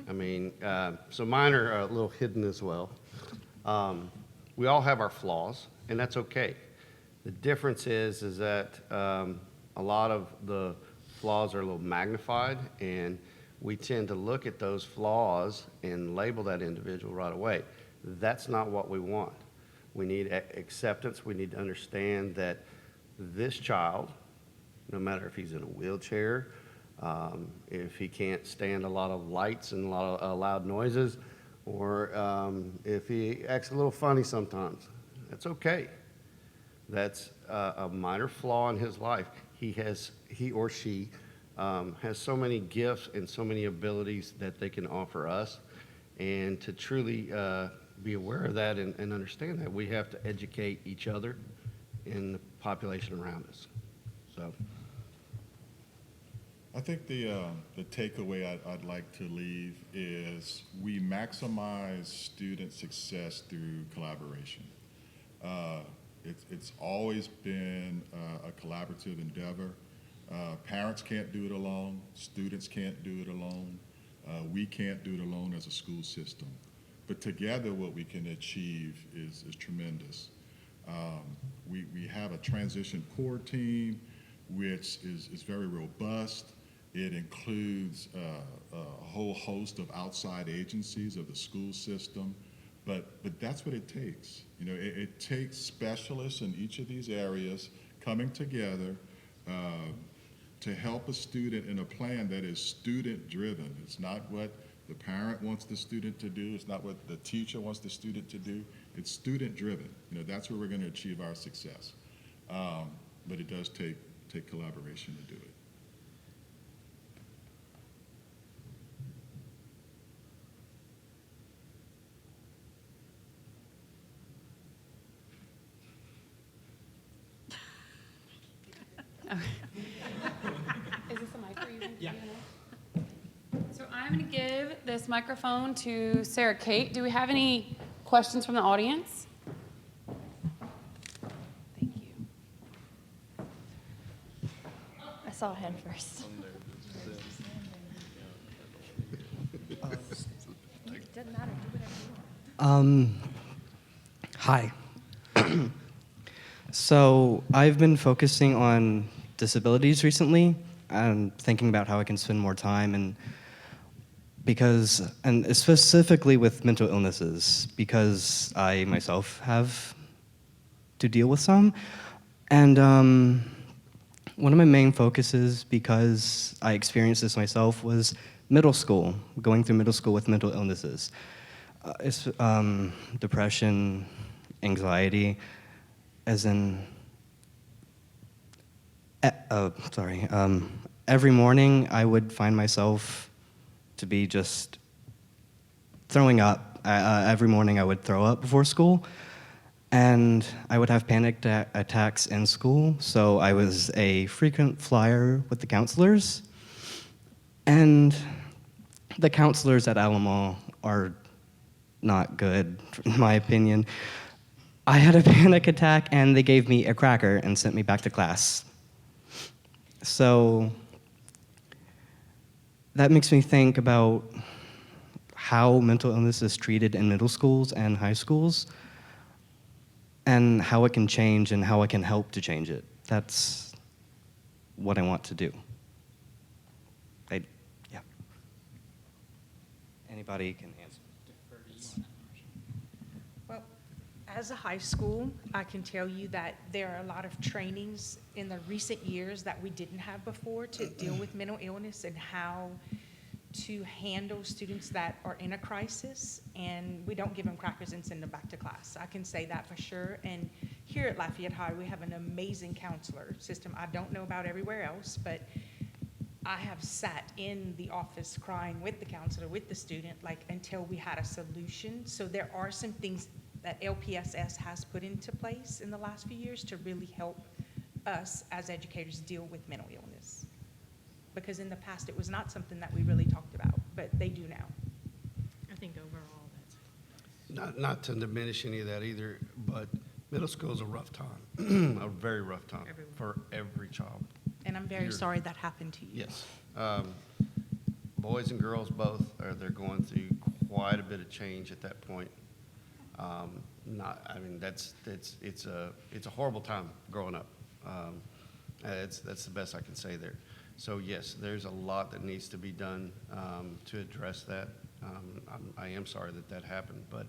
So mine are a little hidden as well. We all have our flaws, and that's okay. The difference is that a lot of the flaws are a little magnified, and we tend to look at those flaws and label that individual right away. That's not what we want. We need acceptance. We need to understand that this child, no matter if he's in a wheelchair, if he can't stand a lot of lights and a lot of loud noises, or if he acts a little funny sometimes, that's okay. That's a minor flaw in his life. He or she has so many gifts and so many abilities that they can offer us, and to truly be aware of that and understand that, we have to educate each other and the population around us. So I think the takeaway I'd like to leave is we maximize student success through collaboration. It's always been a collaborative endeavor. Parents can't do it alone. Students can't do it alone. We can't do it alone as a school system. But together, what we can achieve is tremendous. We have a transition core team, which is very robust. It includes a whole host of outside agencies of the school system, but that's what it takes. It takes specialists in each of these areas coming together to help a student in a plan that is student-driven. It's not what the parent wants the student to do. It's not what the teacher wants the student to do. It's student-driven. That's where we're going to achieve our success. But it does take collaboration to do it. Is this a mic we're using? Yeah. So I'm going to give this microphone to Sarah Kate. Do we have any questions from the audience? Thank you. A saw a hand first. Doesn't matter. Do whatever you want. Hi. So I've been focusing on disabilities recently and thinking about how I can spend more time and specifically with mental illnesses, because I myself have to deal with some. And one of my main focuses, because I experienced this myself, was middle school, going through middle school with mental illnesses. It's depression, anxiety, as in, every morning I would find myself to be just throwing up. Every morning I would throw up before school, and I would have panic attacks in school, so I was a frequent flyer with the counselors. And the counselors at Alamo are not good, in my opinion. I had a panic attack, and they gave me a cracker and sent me back to class. So that makes me think about how mental illness is treated in middle schools and high schools, and how it can change and how I can help to change it. That's what I want to do. Yeah. Anybody can answer. Well, as a high school, I can tell you that there are a lot of trainings in the recent years that we didn't have before to deal with mental illness and how to handle students that are in a crisis, and we don't give them crackers and send them back to class. I can say that for sure. And here at Lafayette High, we have an amazing counselor system. I don't know about everywhere else, but I have sat in the office crying with the counselor, with the student, until we had a solution. So there are some things that LPSS has put into place in the last few years to really help us as educators deal with mental illness. Because in the past, it was not something that we really talked about, but they do now. I think overall that's. Not to diminish any of that either, but middle school is a rough time, a very rough time for every child. And I'm very sorry that happened to you. Yes. Boys and girls both they're going through quite a bit of change at that point. It's a horrible time growing up. That's the best I can say there. So yes, there's a lot that needs to be done to address that. I am sorry that happened, but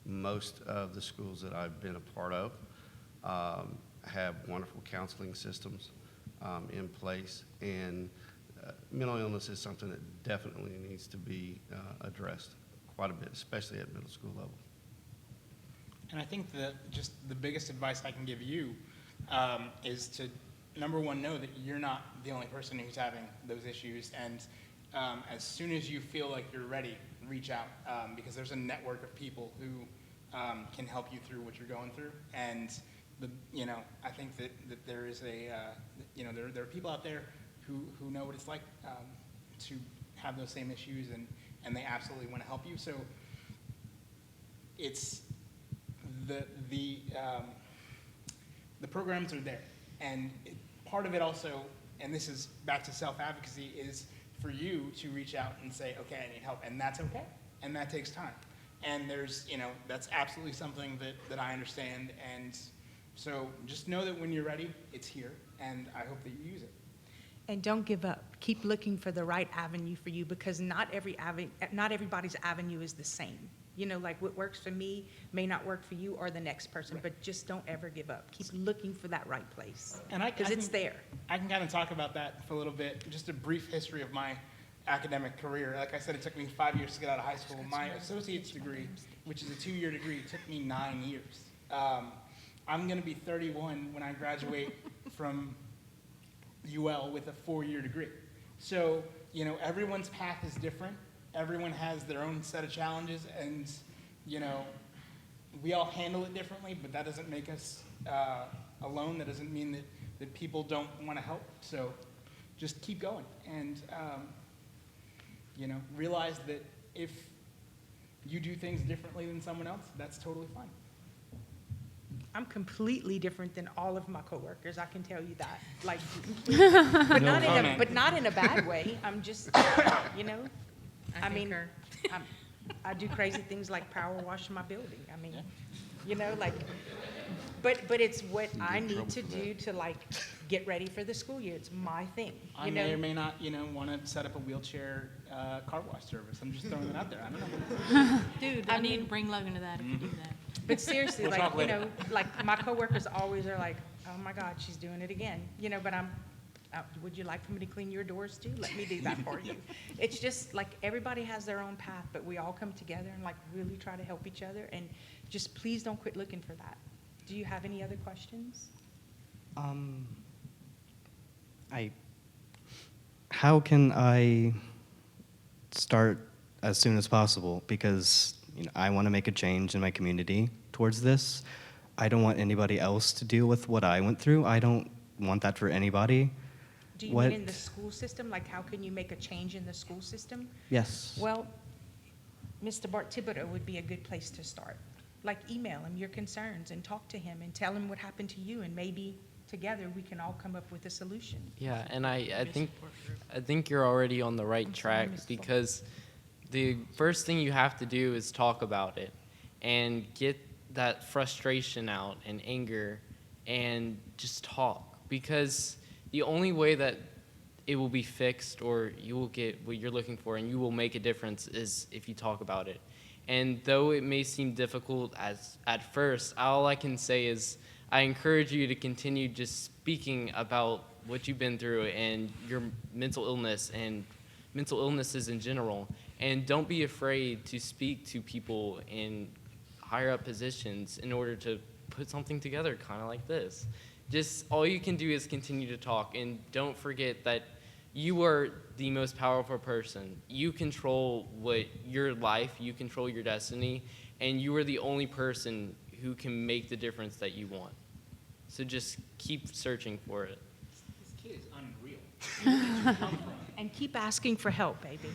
most of the schools that I've been a part of have wonderful counseling systems in place, and mental illness is something that definitely needs to be addressed quite a bit, especially at middle school level. And I think that just the biggest advice I can give you is to, number one, know that you're not the only person who's having those issues, and as soon as you feel like you're ready, reach out, because there's a network of people who can help you through what you're going through. And I think that there is there are people out there who know what it's like to have those same issues, and they absolutely want to help you. So it's the programs are there, and part of it also, and this is back to self-advocacy, is for you to reach out and say, okay, I need help, and that's okay, and that takes time. And there's, that's absolutely something that I understand, and so just know that when you're ready, it's here, and I hope that you use it. And don't give up. Keep looking for the right avenue for you, because not everybody's avenue is the same. What works for me may not work for you or the next person, right. But just don't ever give up. Keep looking for that right place, because it's there. I can kind of talk about that for a little bit. Just a brief history of my academic career. Like I said, it took me 5 years to get out of high school. My associate's degree, which is a 2-year degree, took me 9 years. I'm going to be 31 when I graduate from UL with a 4-year degree. So, everyone's path is different. Everyone has their own set of challenges, and, we all handle it differently, but that doesn't make us alone. That doesn't mean that people don't want to help. So just keep going, and, realize that if you do things differently than someone else, that's totally fine. I'm completely different than all of my coworkers. I can tell you that, like, completely. But not in a bad way. I'm just, you know, I mean, I do crazy things like power wash my building. I mean, you know, like, but it's what I need to do to like get ready for the school year. It's my thing. I may or may not, want to set up a wheelchair car wash service. I'm just throwing it out there. I don't know. Dude, I need to bring Logan to that if you do that. But seriously, We'll like, talk you later. know, like my coworkers always are like, oh my God, she's doing it again. You know, but would you like for me to clean your doors too? Let me do that for you. It's just like everybody has their own path, but we all come together and like really try to help each other. And just please don't quit looking for that. Do you have any other questions? How can I start as soon as possible? Because I want to make a change in my community towards this. I don't want anybody else to deal with what I went through. I don't want that for anybody. Do you mean in the school system? Like, how can you make a change in the school system? Yes. Well, Mr. Bart Thibodeau would be a good place to start. Like, email him your concerns and talk to him and tell him what happened to you, and maybe together we can all come up with a solution. Yeah, and I think you're already on the right track, because the first thing you have to do is talk about it and get that frustration out and anger and just talk, because the only way that it will be fixed or you will get what you're looking for and you will make a difference is if you talk about it. And though it may seem difficult at first, all I can say is I encourage you to continue just speaking about what you've been through and your mental illness and mental illnesses in general. And don't be afraid to speak to people in higher up positions in order to put something together kind of like this. Just all you can do is continue to talk, and don't forget that you are the most powerful person. You control your life, you control your destiny, and you are the only person who can make the difference that you want. So just keep searching for it. This kid is unreal. And keep asking for help, baby.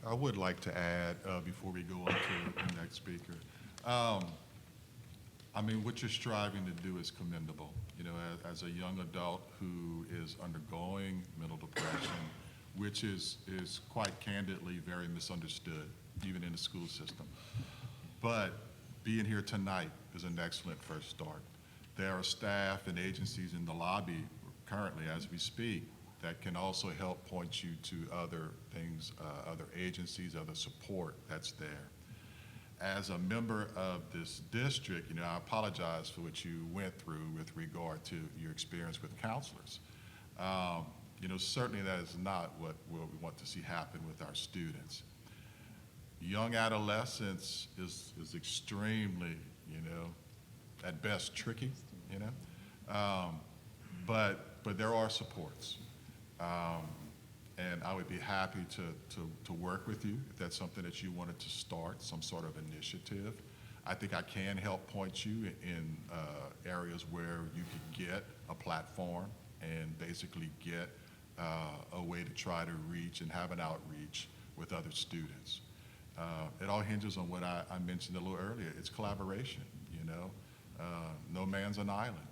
I would like to add, before we go on to the next speaker, I mean, what you're striving to do is commendable. As a young adult who is undergoing mental depression, which is quite candidly very misunderstood, even in the school system. But being here tonight is an excellent first start. There are staff and agencies in the lobby currently as we speak that can also help point you to other things, other agencies, other support that's there. As a member of this district, I apologize for what you went through with regard to your experience with counselors. Certainly that is not what we want to see happen with our students. Young adolescence is extremely, at best tricky, but there are supports. And I would be happy to work with you if that's something that you wanted to start, some sort of initiative. I think I can help point you in areas where you could get a platform and basically get a way to try to reach and have an outreach with other students. It all hinges on what I mentioned a little earlier. It's collaboration, no man's an island.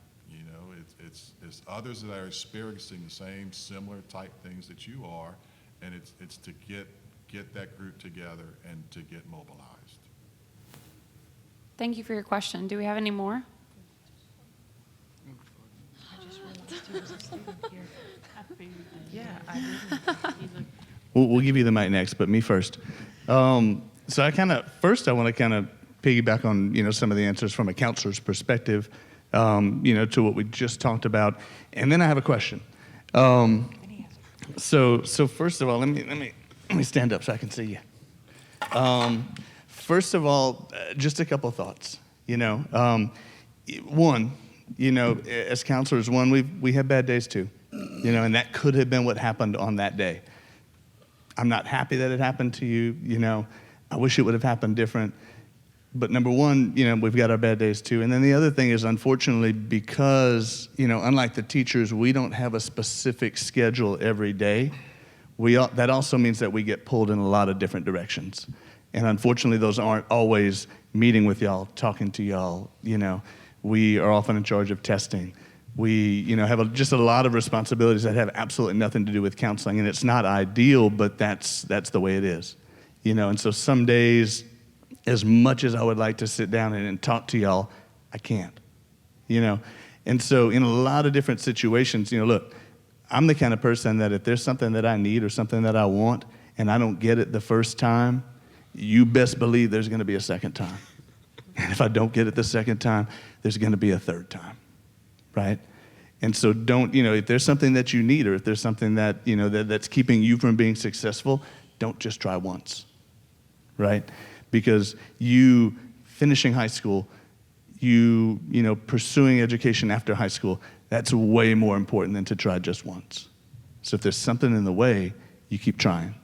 It's others that are experiencing the same similar type things that you are, and it's to get that group together and to get mobilized. Thank you for your question. Do we have any more? Yeah, I did. We'll give you the mic next, but me first. So I want to kind of piggyback on, some of the answers from a counselor's perspective, to what we just talked about. And then I have a question. So first of all, let me stand up so I can see you. First of all, just a couple thoughts. One, as counselors, we have bad days too, and that could have been what happened on that day. I'm not happy that it happened to you. I wish it would have happened different. But number one, we've got our bad days too. And then the other thing is, unfortunately, because, unlike the teachers, we don't have a specific schedule every day. That also means that we get pulled in a lot of different directions. And unfortunately, those aren't always meeting with y'all, talking to y'all, We are often in charge of testing. We, have just a lot of responsibilities that have absolutely nothing to do with counseling, and it's not ideal, but that's the way it is, And so some days, as much as I would like to sit down and talk to y'all, I can't, And so in a lot of different situations, look, I'm the kind of person that if there's something that I need or something that I want, and I don't get it the first time, you best believe there's going to be a second time. And if I don't get it the second time, there's going to be a third time, right? And so don't, if there's something that you need or if there's something that, that's keeping you from being successful, don't just try once, right? Because you finishing high school, you pursuing education after high school, that's way more important than to try just once. So if there's something in the way, you keep trying.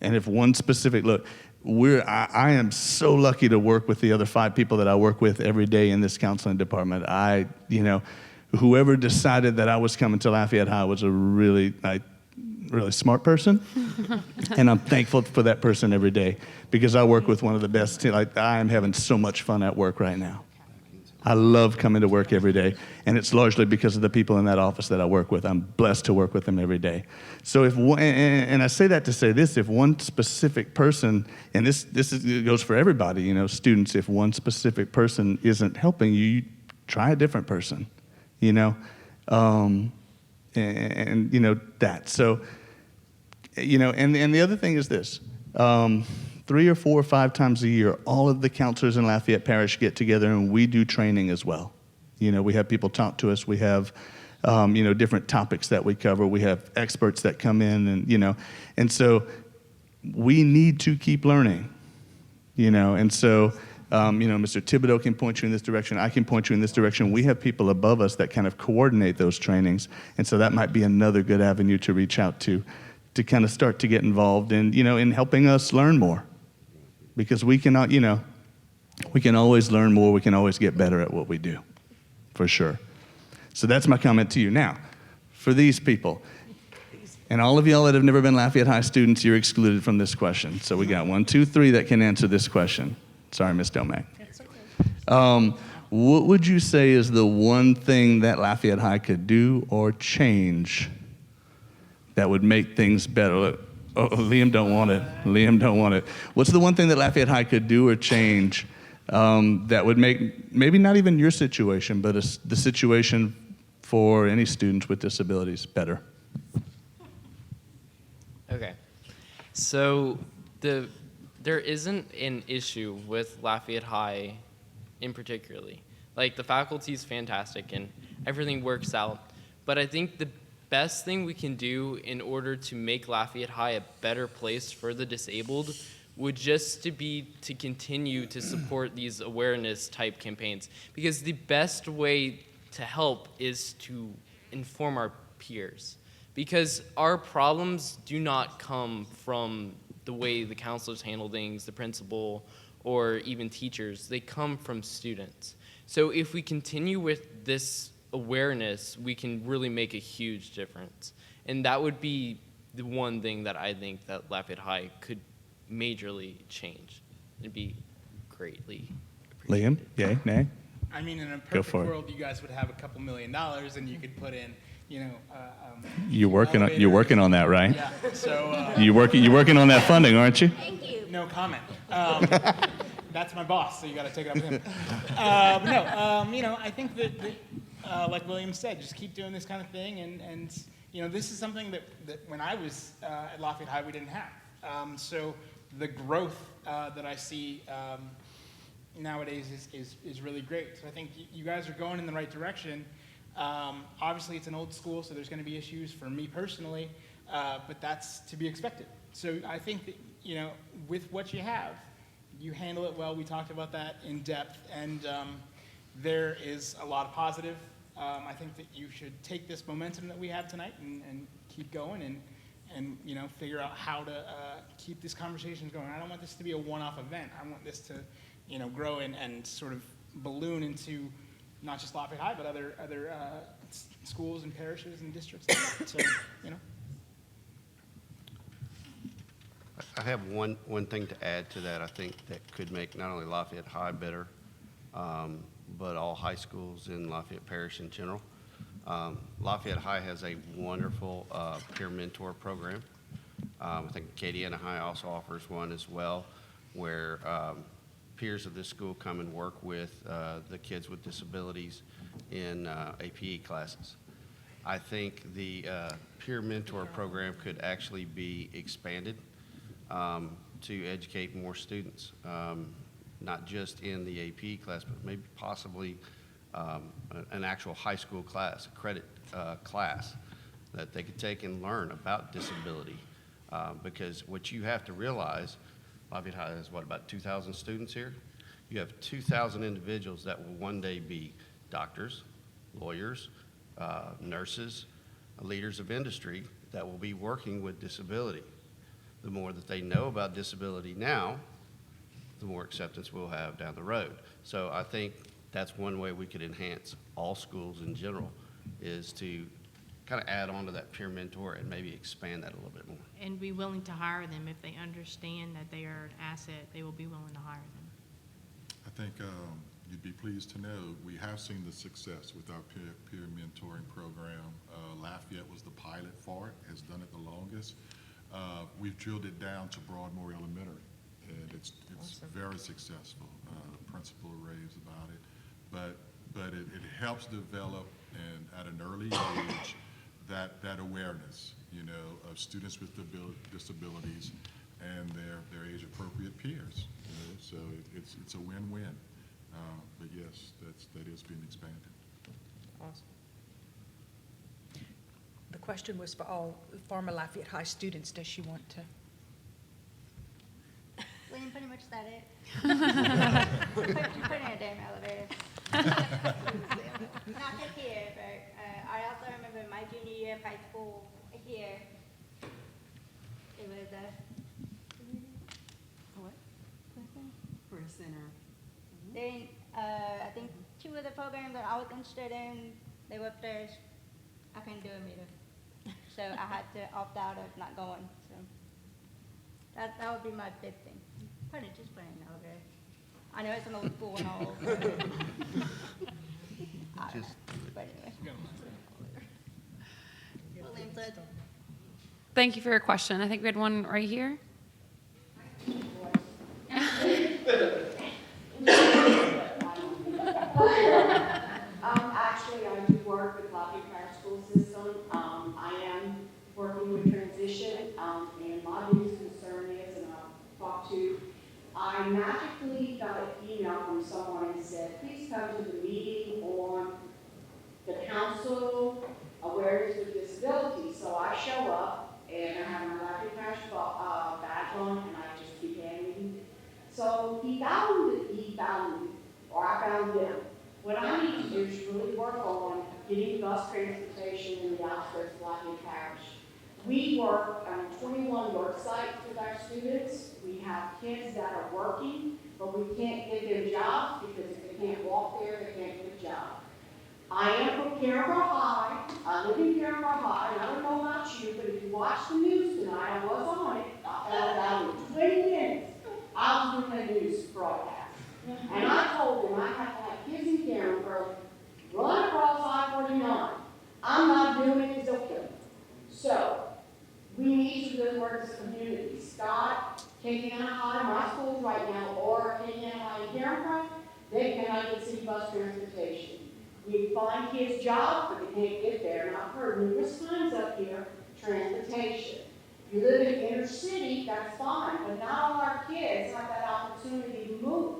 And if one specific, look, I am so lucky to work with the other 5 people that I work with every day in this counseling department. Whoever decided that I was coming to Lafayette High was a really smart person. And I'm thankful for that person every day because I work with one of the best. I am having so much fun at work right now. I love coming to work every day, and it's largely because of the people in that office that I work with. I'm blessed to work with them every day. So and I say that to say this, if one specific person, and this goes for everybody, students, if one specific person isn't helping you, try a different person, that. So, and the other thing is this. 3 or 4 or 5 times a year, all of the counselors in Lafayette Parish get together and we do training as well. We have people talk to us. We have, different topics that we cover. We have experts that come in and so we need to keep learning, and so, Mr. Thibodeau can point you in this direction. I can point you in this direction. We have people above us that kind of coordinate those trainings. And so that might be another good avenue to reach out to kind of start to get involved in, in helping us learn more. Because we cannot, we can always learn more. We can always get better at what we do, for sure. So that's my comment to you. Now, for these people, and all of y'all that have never been Lafayette High students, you're excluded from this question. So we got 1, 2, 3 that can answer this question. Sorry, Ms. Domack. That's okay. What would you say is the one thing that Lafayette High could do or change that would make things better? Oh, Liam don't want it. Liam don't want it. What's the one thing that Lafayette High could do or change that would make maybe not even your situation, but the situation for any students with disabilities better? Okay. So there isn't an issue with Lafayette High in particularly. Like, the faculty is fantastic and everything works out. But I think the best thing we can do in order to make Lafayette High a better place for the disabled would just to continue to support these awareness type campaigns. Because the best way to help is to inform our peers. Because our problems do not come from the way the counselors handle things, the principal, or even teachers. They come from students. So if we continue with this awareness, we can really make a huge difference. And that would be the one thing that I think that Lafayette High could majorly change. It'd be greatly appreciated. Liam, yay, nay? I mean, in a Go for perfect it. world, you guys would have a couple $1 million and you could put in, You're working on that, right? Yeah. So You're working on that funding, aren't you? no comment. That's my boss, so you got to take it up with him. I think that like William said, just keep doing this kind of thing, and this is something that when I was at Lafayette High we didn't have. So the growth that I see nowadays is really great. So I think you guys are going in the right direction. Obviously, it's an old school, so there's going to be issues for me personally, but that's to be expected. So I think that, with what you have, you handle it well. We talked about that in depth, and there is a lot of positive. I think that you should take this momentum that we have tonight and keep going and figure out how to keep these conversations going. I don't want this to be a one-off event. I want this to, grow and sort of balloon into not just Lafayette High, but other schools and parishes and districts like that. So, I have one thing to add to that. I think that could make not only Lafayette High better, but all high schools in Lafayette Parish in general. Lafayette High has a wonderful peer mentor program. I think Acadiana High also offers one as well, where peers of this school come and work with the kids with disabilities in APE classes. I think the peer mentor program could actually be expanded to educate more students, not just in the AP class, but maybe possibly an actual high school class, a credit class that they could take and learn about disability. Because what you have to realize, Lafayette High has what, about 2,000 students here? You have 2,000 individuals that will one day be doctors, lawyers, nurses, leaders of industry that will be working with disability. The more that they know about disability now, the more acceptance we'll have down the road. So I think that's one way we could enhance all schools in general, is to kind of add on to that peer mentor and maybe expand that a little bit more. And be willing to hire them. If they understand that they are an asset, they will be willing to hire them. I think you'd be pleased to know we have seen the success with our peer mentoring program. Lafayette was the pilot for it, has done it the longest. We've drilled it down to Broadmoor Elementary, and it's awesome. Very successful. The principal raves about it, but it helps develop, and at an early age, that awareness, you know, of students with disabilities and their age-appropriate peers. You know, so it's a win-win. But yes, that is being expanded. Awesome. The question was for all former Lafayette High students. Does she want to? William pretty much said it. Put in a damn elevator. Not just here, but I also remember my junior year of high school here. It was a what? For a center. Then I think two of the programs that I was interested in, they were upstairs. I couldn't do a meter, so I had to opt out of not going. So that would be my big thing. Just put in an elevator. I know it's an old school and all, but I don't know. But anyway. William said. Thank you for your question. I think we had one right here. Actually, I do work with Lafayette Parish School System. I am working with transition, and my biggest concern is, and I'll talk to, I magically got an email from someone and said, please come to the meeting on the council awareness with disability. So I show up, and I have my Lafayette Parish badge on, and I just keep handing. So he found me, or I found him. What I need to do is really work on getting bus transportation in the outskirts of Lafayette Parish. We work on 21 work sites with our students. We have kids that are working, but we can't give them jobs because if they can't walk there, they can't get a job. I am from Carroll High. I live in Carroll High, and I don't know about you, but if you watch the news tonight, I was on it. I found out in 20 minutes I was doing a news broadcast. And I told them I have to have kids in Carroll run across I-49. I'm not doing it, it's okay. So, we need to really work as a community. Scott, Acadiana High, my schools right now, or Acadiana High in Carroll, they cannot get city bus transportation. We find kids jobs, but they can't get there. And I've heard numerous times up here, transportation. You live in inner city, that's fine, but not all our kids have that opportunity to move.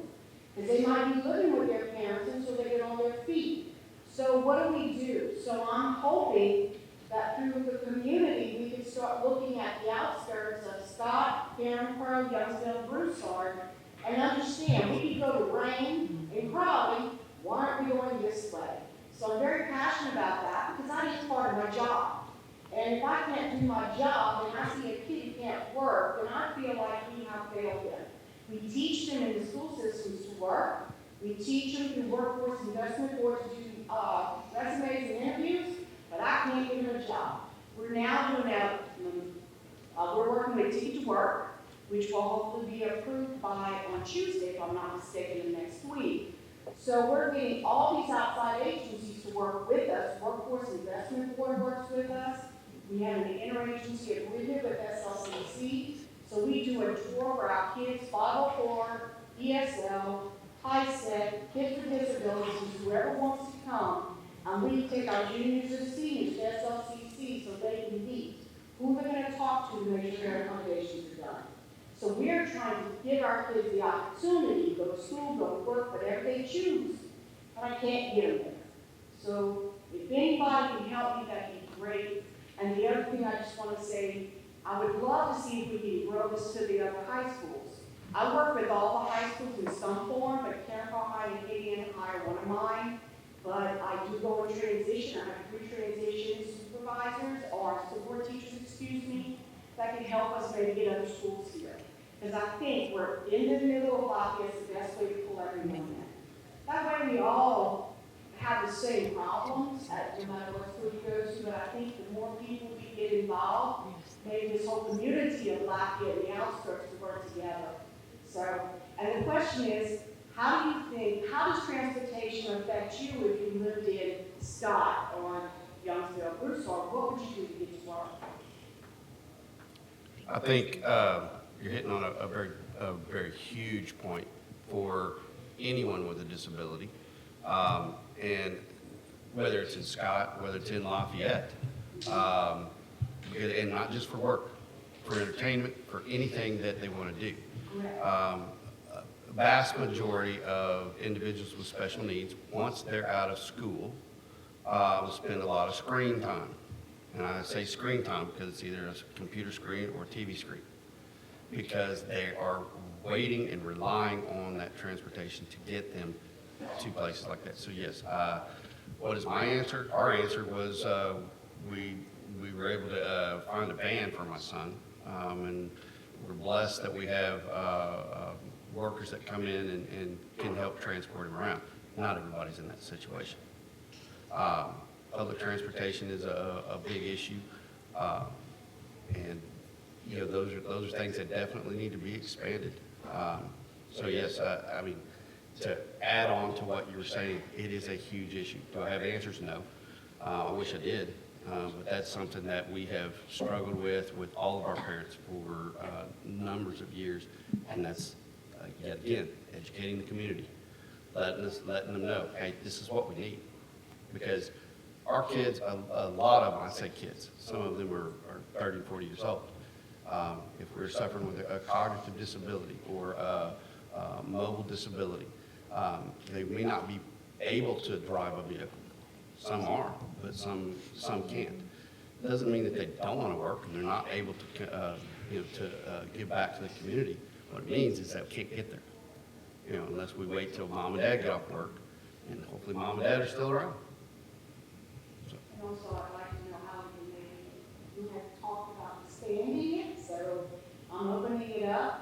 Because they might be living with their parents until they get on their feet. So what do we do? So I'm hoping that through the community, we can start looking at the outskirts of Scott, Cameron Pearl, Youngsville, Broussard, and understand we can go to Rain and Crowley. Why aren't we going this way? So I'm very passionate about that because that is part of my job. And if I can't do my job and I see a kid who can't work, then I feel like we have failed them. We teach them in the school systems to work. We teach them through workforce investment board to do resumes and interviews, but I can't give them a job. We're now doing that. We're working with Ticket to Work, which will hopefully be approved on Tuesday, if I'm not mistaken, next week. So So we're getting all these outside agencies to work with us. Workforce Investment Board works with us. We have an interagency agreement with SLCC. So we do a tour where our kids, 504, ESL, high-set, kids with disabilities, whoever wants to come, and we take our juniors and seniors to SLCC so they can meet who they're going to talk to make sure their accommodations are done. So we're trying to give our kids the opportunity to go to school, go to work, whatever they choose, but I can't get them there. So if anybody can help me, that'd be great. And the other thing I just want to say, I would love to see if we can grow this to the other high schools. I work with all the high schools in some form, but Carencroft High and Acadiana High are one of mine. But I do go in transition. I have 3 transition supervisors or support teachers, excuse me, that can help us maybe get other schools here. Because I think we're in the middle of Lafayette, the best way to pull everyone in. That way we all have the same problems no matter what school you go to, but I think the more people we get involved, maybe this whole community of Lafayette and the outskirts will work together. So, and the question is, how does transportation affect you if you lived in Scott or Youngsville, Broussard? What would you do to get to work? I think you're hitting on a very huge point for anyone with a disability, and whether it's in Scott, whether it's in Lafayette, and not just for work, for entertainment, for anything that they want to do. Vast majority of individuals with special needs, once they're out of school, will spend a lot of screen time. And I say screen time because it's either a computer screen or a TV screen, because they are waiting and relying on that transportation to get them to places like that. So yes, what is my answer? Our answer was we were able to find a van for my son, and we're blessed that we have workers that come in and can help transport him around. Not everybody's in that situation. Public transportation is a big issue, and those are things that definitely need to be expanded. So yes, I mean, to add on to what you were saying, it is a huge issue. Do I have answers? No. I wish I did, but that's something that we have struggled with all of our parents for numbers of years, and that's yet again educating the community, letting them know, hey, this is what we need, because our kids, a lot of them, I say kids, some of them are 30 and 40 years old. If we're suffering with a cognitive disability or a mobile disability, they may not be able to drive a vehicle. Some are, but some can't. Doesn't mean that they don't want to work and they're not able to, give back to the community. What it means is that we can't get there, unless we wait till mom and dad get off work, and hopefully mom and dad are still around. And also, I'd like to know how we have talked about expanding it, so I'm opening it up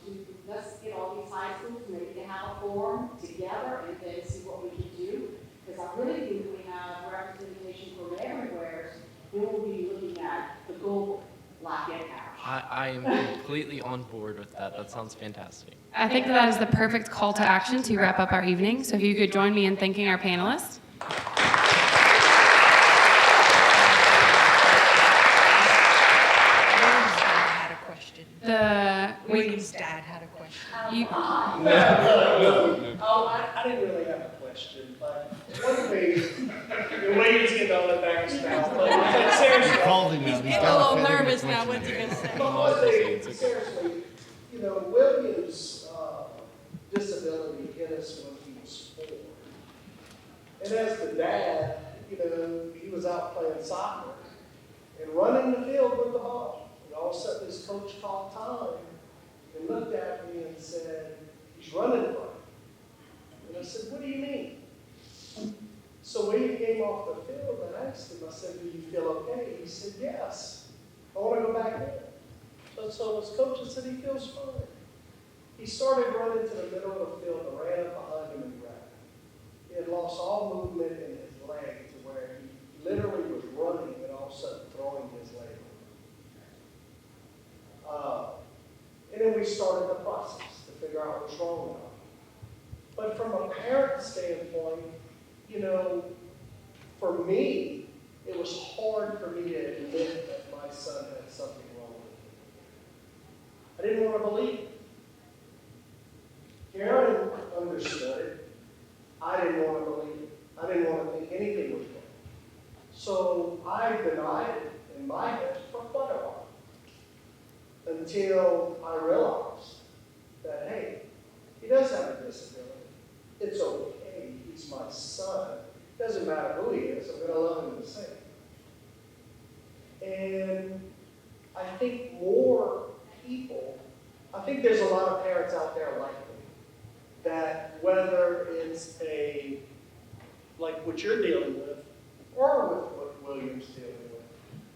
to let's get all these high schools maybe to have a forum together and then see what we can do. Because I really think we have representation from everywhere. We will be looking at the goal Lafayette House. I am completely on board with that. That sounds fantastic. I think that is the perfect call to action to wrap up our evening. So if you could join me in thanking our panelists. William's dad had a question. I didn't really have a question, but one thing, William's getting all the back now, but seriously. He's a little nervous now. What's he going to say? One thing, seriously, William's disability hit us when he was 4. And as the dad, he was out playing soccer and running the field with the ball. And all of a sudden, his coach called time and looked at me and said, he's running from me. And I said, what do you mean? So when he came off the field, I asked him, I said, do you feel okay? He said, yes. I want to go back in. So his coach said he feels fine. He started running to the middle of the field and ran up behind him and grabbed him. He had lost all movement in his leg to where he literally was running and all of a sudden throwing his leg. And then we started the process to figure out what's wrong with him. But from a parent standpoint, you know, for me, it was hard for me to admit that my son had something wrong with him. I didn't want to believe it. Karen understood it. I didn't want to believe it. I didn't want to think anything was wrong. So I denied it in my head for quite a while. Until I realized that, hey, he does have a disability. It's okay. He's my son. Doesn't matter who he is. I'm going to love him the same. And I think more people, I think there's a lot of parents out there like me, that whether it's like what you're dealing with, or with what William's dealing with,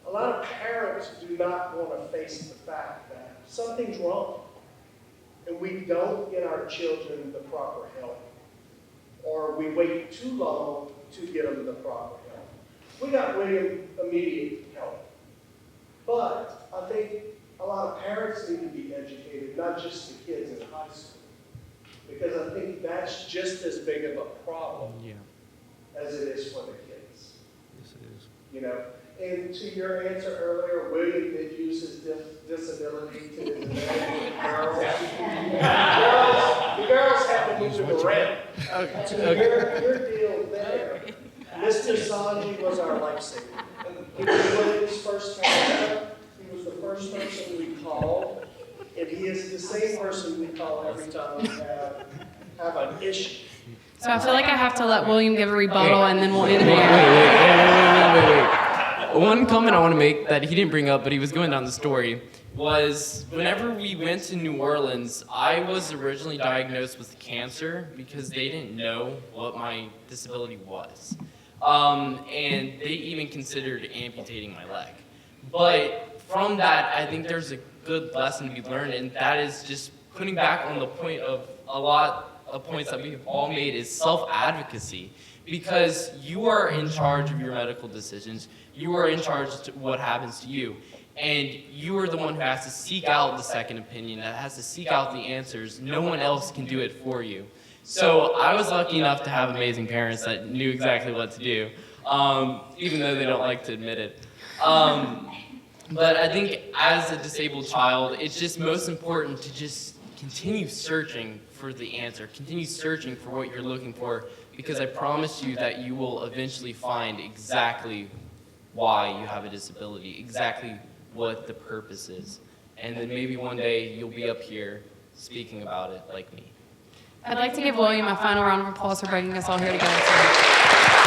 a lot of parents do not want to face the fact that something's wrong, and we don't get our children the proper help, or we wait too long to get them the proper help. We got William immediate help, but I think a lot of parents need to be educated, not just the kids in high school, because I think that's just as big of a problem as it is for the kids. Yes, it is. You know, and to your answer earlier, William did use his disability to his advantage with girls. The girls have to move him around. To your deal there, Mr. Sanji was our lifesaver. He was William's first time. He was the first person we called, and he is the same person we call every time we have an issue. So I feel like I have to let William give a rebuttal, and then we'll end there. Wait. One comment I want to make that he didn't bring up, but he was going down the story, was whenever we went to New Orleans, I was originally diagnosed with cancer because they didn't know what my disability was. And they even considered amputating my leg. But from that, I think there's a good lesson to be learned, and that is just putting back on the point of a lot of points that we've all made is self-advocacy, because you are in charge of your medical decisions. You are in charge of what happens to you. And you are the one who has to seek out the second opinion, that has to seek out the answers. No one else can do it for you. So I was lucky enough to have amazing parents that knew exactly what to do, even though they don't like to admit it. But I think as a disabled child, it's just most important to just continue searching for the answer, continue searching for what you're looking for, because I promise you that you will eventually find exactly why you have a disability, exactly what the purpose is. And then maybe one day you'll be up here speaking about it like me. I'd like to give William a final round of applause for bringing us all here together today.